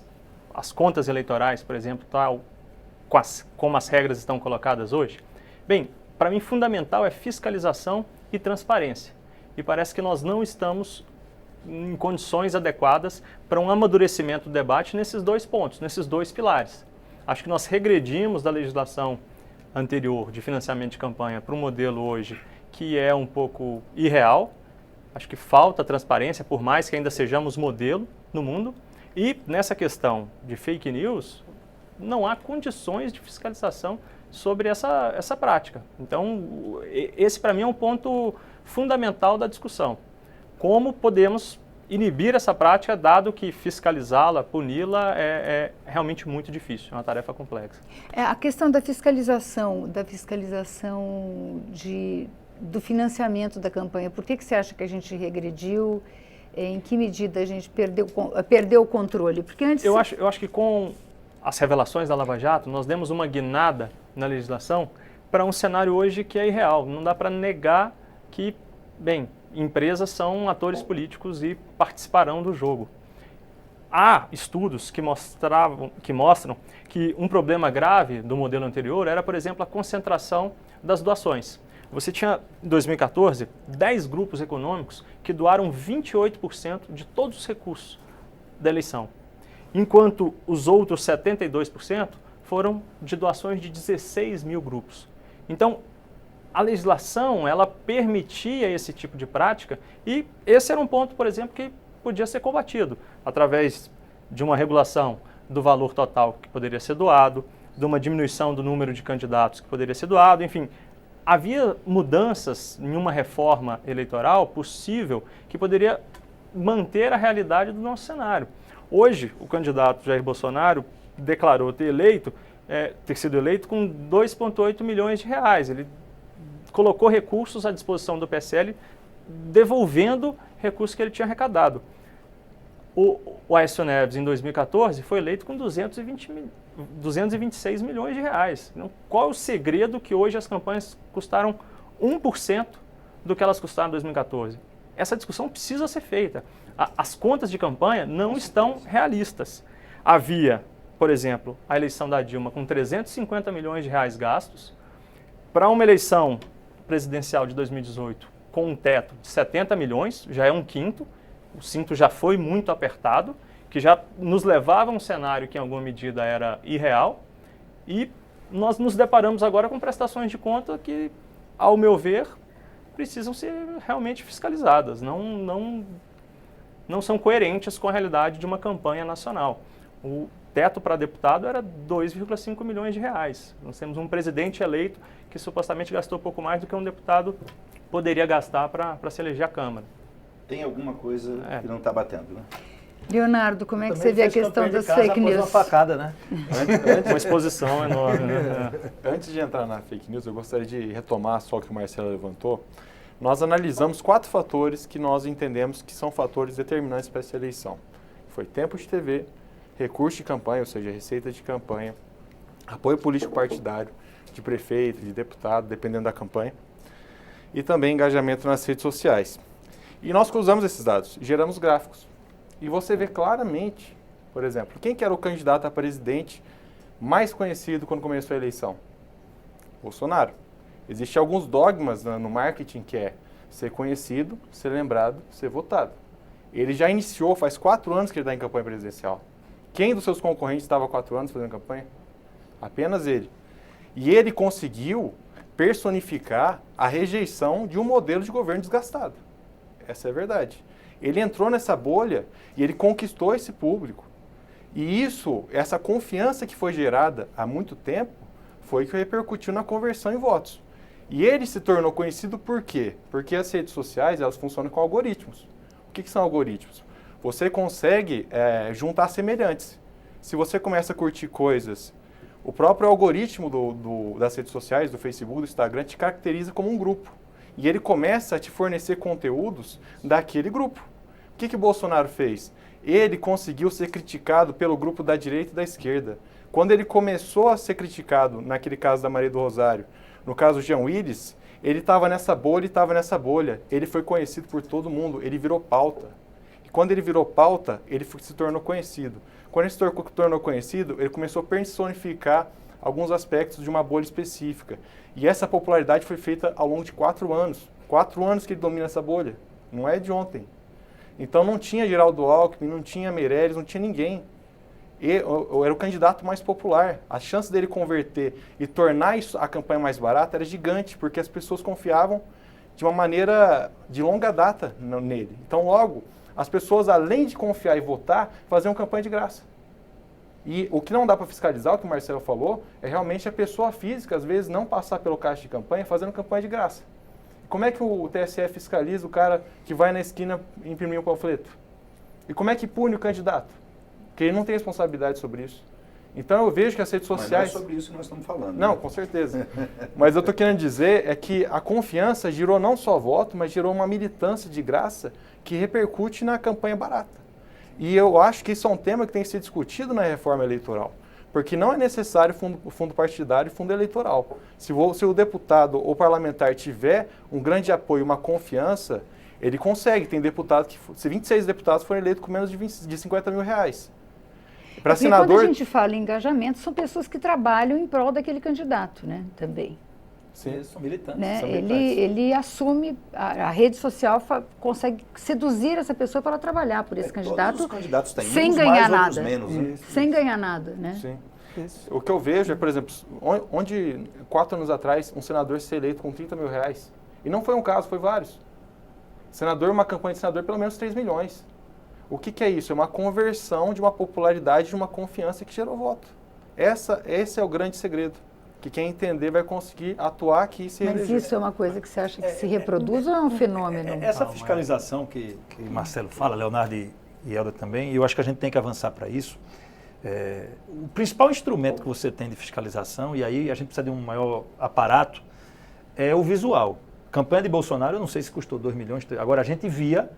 as contas eleitorais, por exemplo, tal, como as regras estão colocadas hoje? Bem, para mim fundamental é fiscalização e transparência. E parece que nós não estamos em condições adequadas para um amadurecimento do debate nesses dois pontos, nesses dois pilares. Acho que nós regredimos da legislação anterior de financiamento de campanha para um modelo hoje que é um pouco irreal. Acho que falta transparência, por mais que ainda sejamos modelo no mundo. E nessa questão de fake news, não há condições de fiscalização sobre essa prática. Então, esse para mim é um ponto fundamental da discussão. Como podemos inibir essa prática, dado que fiscalizá-la, puni-la é realmente muito difícil, é uma tarefa complexa. A questão da fiscalização do financiamento da campanha, por que você acha que a gente regrediu? Em que medida a gente perdeu o controle? Porque antes... Eu acho que com as revelações da Lava Jato, nós demos uma guinada na legislação para um cenário hoje que é irreal. Não dá para negar que, bem, empresas são atores políticos e participarão do jogo. Há estudos que mostram que um problema grave do modelo anterior era, por exemplo, a concentração das doações. Você tinha, em 2014, 10 grupos econômicos que doaram 28% de todos os recursos da eleição, enquanto os outros 72% foram de doações de 16 mil grupos. Então, a legislação, ela permitia esse tipo de prática e esse era um ponto, por exemplo, que podia ser combatido através de uma regulação do valor total que poderia ser doado, de uma diminuição do número de candidatos que poderia ser doado, enfim. Havia mudanças em uma reforma eleitoral possível que poderia manter a realidade do nosso cenário. Hoje, o candidato Jair Bolsonaro declarou ter sido eleito com 2,8 milhões de reais. Ele colocou recursos à disposição do PSL, devolvendo recursos que ele tinha arrecadado. O Aécio Neves, em 2014, foi eleito com 226 milhões de reais. Então, qual é o segredo que hoje as campanhas custaram 1% do que elas custaram em 2014? Essa discussão precisa ser feita. As contas de campanha não estão realistas. Havia, por exemplo, a eleição da Dilma com 350 milhões de reais gastos, para uma eleição presidencial de 2018 com um teto de 70 milhões, já é um quinto, o cinto já foi muito apertado, que já nos levava a um cenário que em alguma medida era irreal, e nós nos deparamos agora com prestações de conta que, ao meu ver, precisam ser realmente fiscalizadas, não são coerentes com a realidade de uma campanha nacional. O teto para deputado era 2,5 milhões de reais. Nós temos um presidente eleito que supostamente gastou pouco mais do que um deputado poderia gastar para se eleger à Câmara. Tem alguma coisa que não está batendo, né? Leonardo, como é que você vê a questão das fake news? Uma facada, né? Uma exposição enorme, né? Antes de entrar na fake news, eu gostaria de retomar só o que o Marcelo levantou. Nós analisamos 4 fatores que nós entendemos que são fatores determinantes para essa eleição. Foi tempo de TV, recurso de campanha, ou seja, receita de campanha, apoio político partidário, de prefeito, de deputado, dependendo da campanha, e também engajamento nas redes sociais. E nós cruzamos esses dados, geramos gráficos. E você vê claramente, por exemplo, quem que era o candidato a presidente mais conhecido quando começou a eleição? Bolsonaro. Existem alguns dogmas no marketing que é ser conhecido, ser lembrado, ser votado. Ele já iniciou, faz 4 anos que ele está em campanha presidencial. Quem dos seus concorrentes estava há 4 anos fazendo campanha? Apenas ele. E ele conseguiu personificar a rejeição de um modelo de governo desgastado. Essa é a verdade. Ele entrou nessa bolha e ele conquistou esse público. E isso, essa confiança que foi gerada há muito tempo, foi que repercutiu na conversão em votos. E ele se tornou conhecido por quê? Porque as redes sociais, elas funcionam com algoritmos. O que são algoritmos? Você consegue juntar semelhantes. Se você começa a curtir coisas, o próprio algoritmo das redes sociais, do Facebook, do Instagram, te caracteriza como um grupo. E ele começa a te fornecer conteúdos daquele grupo. O que o Bolsonaro fez? Ele conseguiu ser criticado pelo grupo da direita e da esquerda. Quando ele começou a ser criticado, naquele caso da Maria do Rosário, no caso do Jean Willis, ele estava nessa bolha, ele foi conhecido por todo mundo, ele virou pauta. E quando ele virou pauta, ele se tornou conhecido. Quando ele se tornou conhecido, ele começou a personificar alguns aspectos de uma bolha específica. E essa popularidade foi feita ao longo de 4 anos. 4 anos que ele domina essa bolha, não é de ontem. Então não tinha Geraldo Alckmin, não tinha Meirelles, não tinha ninguém. Era o candidato mais popular. A chance dele converter e tornar a campanha mais barata era gigante, porque as pessoas confiavam de uma maneira de longa data nele. Então logo, as pessoas, além de confiar e votar, faziam campanha de graça. E o que não dá para fiscalizar, o que o Marcelo falou, é realmente a pessoa física, às vezes, não passar pelo caixa de campanha fazendo campanha de graça. Como é que o TSE fiscaliza o cara que vai na esquina imprimir um panfleto? E como é que pune o candidato? Porque ele não tem responsabilidade sobre isso. Então eu vejo que as redes sociais... Mas não é sobre isso que nós estamos falando. Não, né? com certeza. Mas eu estou querendo dizer é que a confiança gerou não só voto, mas gerou uma militância de graça que repercute na campanha barata. E eu acho que isso é um tema que tem que ser discutido na reforma eleitoral. Porque não é necessário fundo partidário e fundo eleitoral. Se o deputado ou parlamentar tiver um grande apoio, uma confiança, ele consegue. Tem deputado que, se 26 deputados forem eleitos com menos de 50 mil reais. Para senador... Quando a gente fala em engajamento, são pessoas que trabalham em prol daquele candidato, né? Também. Sim, eles são militantes. Né? São Ele assume, a rede social consegue seduzir essa pessoa para ela trabalhar por esse candidato Todos os candidatos têm sem uns ganhar mais, outros nada. menos. Né? Sem ganhar nada, né? Sim. O que eu vejo é, por exemplo, onde 4 anos atrás um senador ser eleito com 30 mil reais. E não foi um caso, foi vários. Uma campanha de senador, pelo menos 3 milhões. O que é isso? É uma conversão de uma popularidade, de uma confiança que gerou voto. Esse é o grande segredo. Que quem entender vai conseguir atuar aqui e se Mas eleger. isso é uma coisa que você acha que se reproduz ou é um fenômeno? Essa fiscalização que Marcelo fala, Leonardo e Helder também, e eu acho que a gente tem que avançar para isso. O principal instrumento que você tem de fiscalização, e aí a gente precisa de um maior aparato, é o visual. Campanha de Bolsonaro, eu não sei se custou 2 milhões, agora a gente via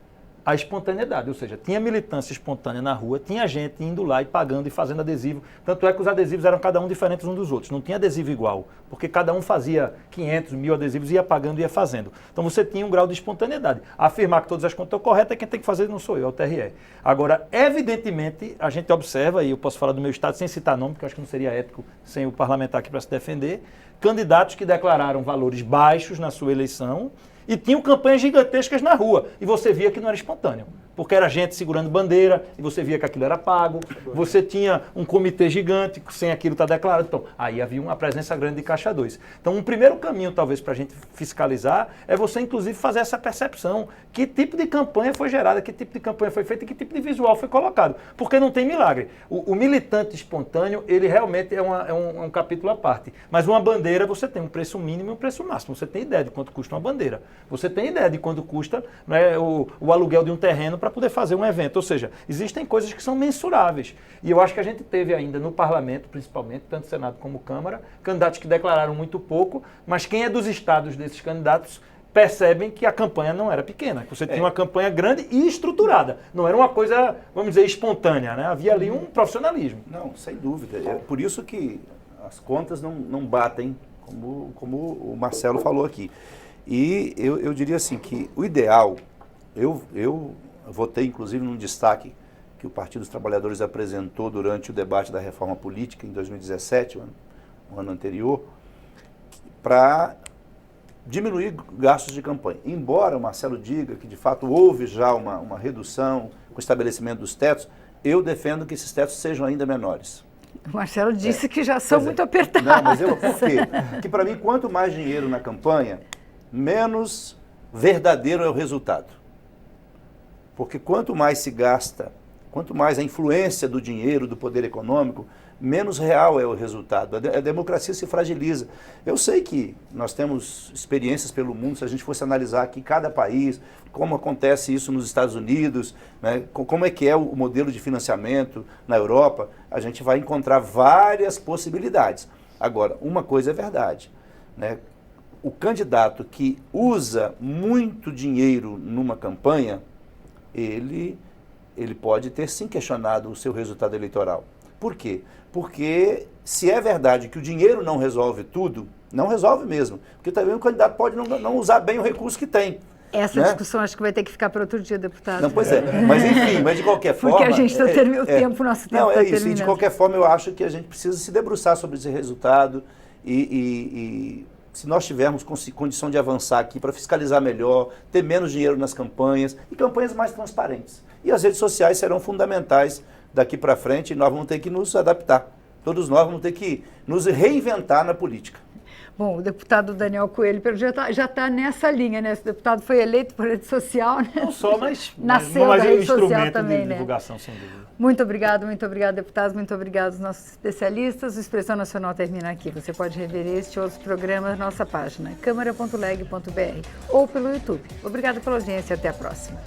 a espontaneidade, ou seja, tinha militância espontânea na rua, tinha gente indo lá e pagando e fazendo adesivo, tanto é que os adesivos eram cada um diferentes uns dos outros, não tinha adesivo igual, porque cada um fazia 500, 1000 adesivos, ia pagando e ia fazendo. Então você tinha um grau de espontaneidade. Afirmar que todas as contas estão corretas, quem tem que fazer não sou eu, é o TRE. Agora, evidentemente, a gente observa, e eu posso falar do meu estado sem citar nome, porque eu acho que não seria ético sem o parlamentar aqui para se defender, candidatos que declararam valores baixos na sua eleição, e tinham campanhas gigantescas na rua. E você via que não era espontâneo. Porque era gente segurando bandeira, e você via que aquilo era pago. Você tinha um comitê gigante, sem aquilo estar declarado. Então, aí havia uma presença grande de caixa 2. Então, um primeiro caminho, talvez, para a gente fiscalizar, é você, inclusive, fazer essa percepção. Que tipo de campanha foi gerada, que tipo de campanha foi feita, e que tipo de visual foi colocado. Porque não tem milagre. O militante espontâneo, ele realmente é um capítulo à parte. Mas uma bandeira, você tem um preço mínimo e um preço máximo. Você tem ideia de quanto custa uma bandeira. Você tem ideia de quanto custa, né, o aluguel de um terreno para poder fazer um evento. Ou seja, existem coisas que são mensuráveis. E eu acho que a gente teve ainda no parlamento, principalmente, tanto Senado como Câmara, candidatos que declararam muito pouco, mas quem é dos estados desses candidatos percebem que a campanha não era pequena, que você tinha uma campanha grande e estruturada. Não era uma coisa, vamos dizer, espontânea, né? Havia ali um profissionalismo. Não, sem dúvida. É por isso que as contas não batem, como o Marcelo falou aqui. E eu diria assim que o ideal, eu votei inclusive num destaque que o Partido dos Trabalhadores apresentou durante o debate da reforma política em 2017, o ano anterior, para diminuir gastos de campanha. Embora o Marcelo diga que de fato houve já uma redução com o estabelecimento dos tetos, eu defendo que esses tetos sejam ainda menores. O Marcelo disse que já são muito apertados. Não, mas por quê? Porque para mim, quanto mais dinheiro na campanha, menos verdadeiro é o resultado. Porque quanto mais se gasta, quanto mais a influência do dinheiro, do poder econômico, menos real é o resultado. A democracia se fragiliza. Eu sei que nós temos experiências pelo mundo, se a gente fosse analisar aqui cada país, como acontece isso nos Estados Unidos, né, como é que é o modelo de financiamento na Europa, a gente vai encontrar várias possibilidades. Agora, uma coisa é verdade, né? O candidato que usa muito dinheiro numa campanha, ele pode ter sim questionado o seu resultado eleitoral. Por quê? Porque se é verdade que o dinheiro não resolve tudo, não resolve mesmo. Porque também o candidato pode não usar bem o recurso que tem. Essa discussão acho que vai ter que ficar para outro dia, deputado. Não, pois é. Mas enfim, mas de qualquer forma... Porque a gente está terminando o tempo, nosso tempo está terminando. E de qualquer forma eu acho que a gente precisa se debruçar sobre esse resultado e se nós tivermos condição de avançar aqui para fiscalizar melhor, ter menos dinheiro nas campanhas e campanhas mais transparentes. E as redes sociais serão fundamentais daqui para frente e nós vamos ter que nos adaptar. Todos nós vamos ter que nos reinventar na política. Bom, o deputado Daniel Coelho já está nessa linha, né? Esse deputado foi eleito por rede social, né? Não só, mas nasceu mas da é um rede social instrumento também, de né? divulgação, sem dúvida. Muito obrigado, deputados, muito obrigado aos nossos especialistas. O Expressão Nacional termina aqui. Você pode rever este e outros programas na nossa página, câmara.leg.br ou pelo YouTube. Obrigado pela audiência e até a próxima.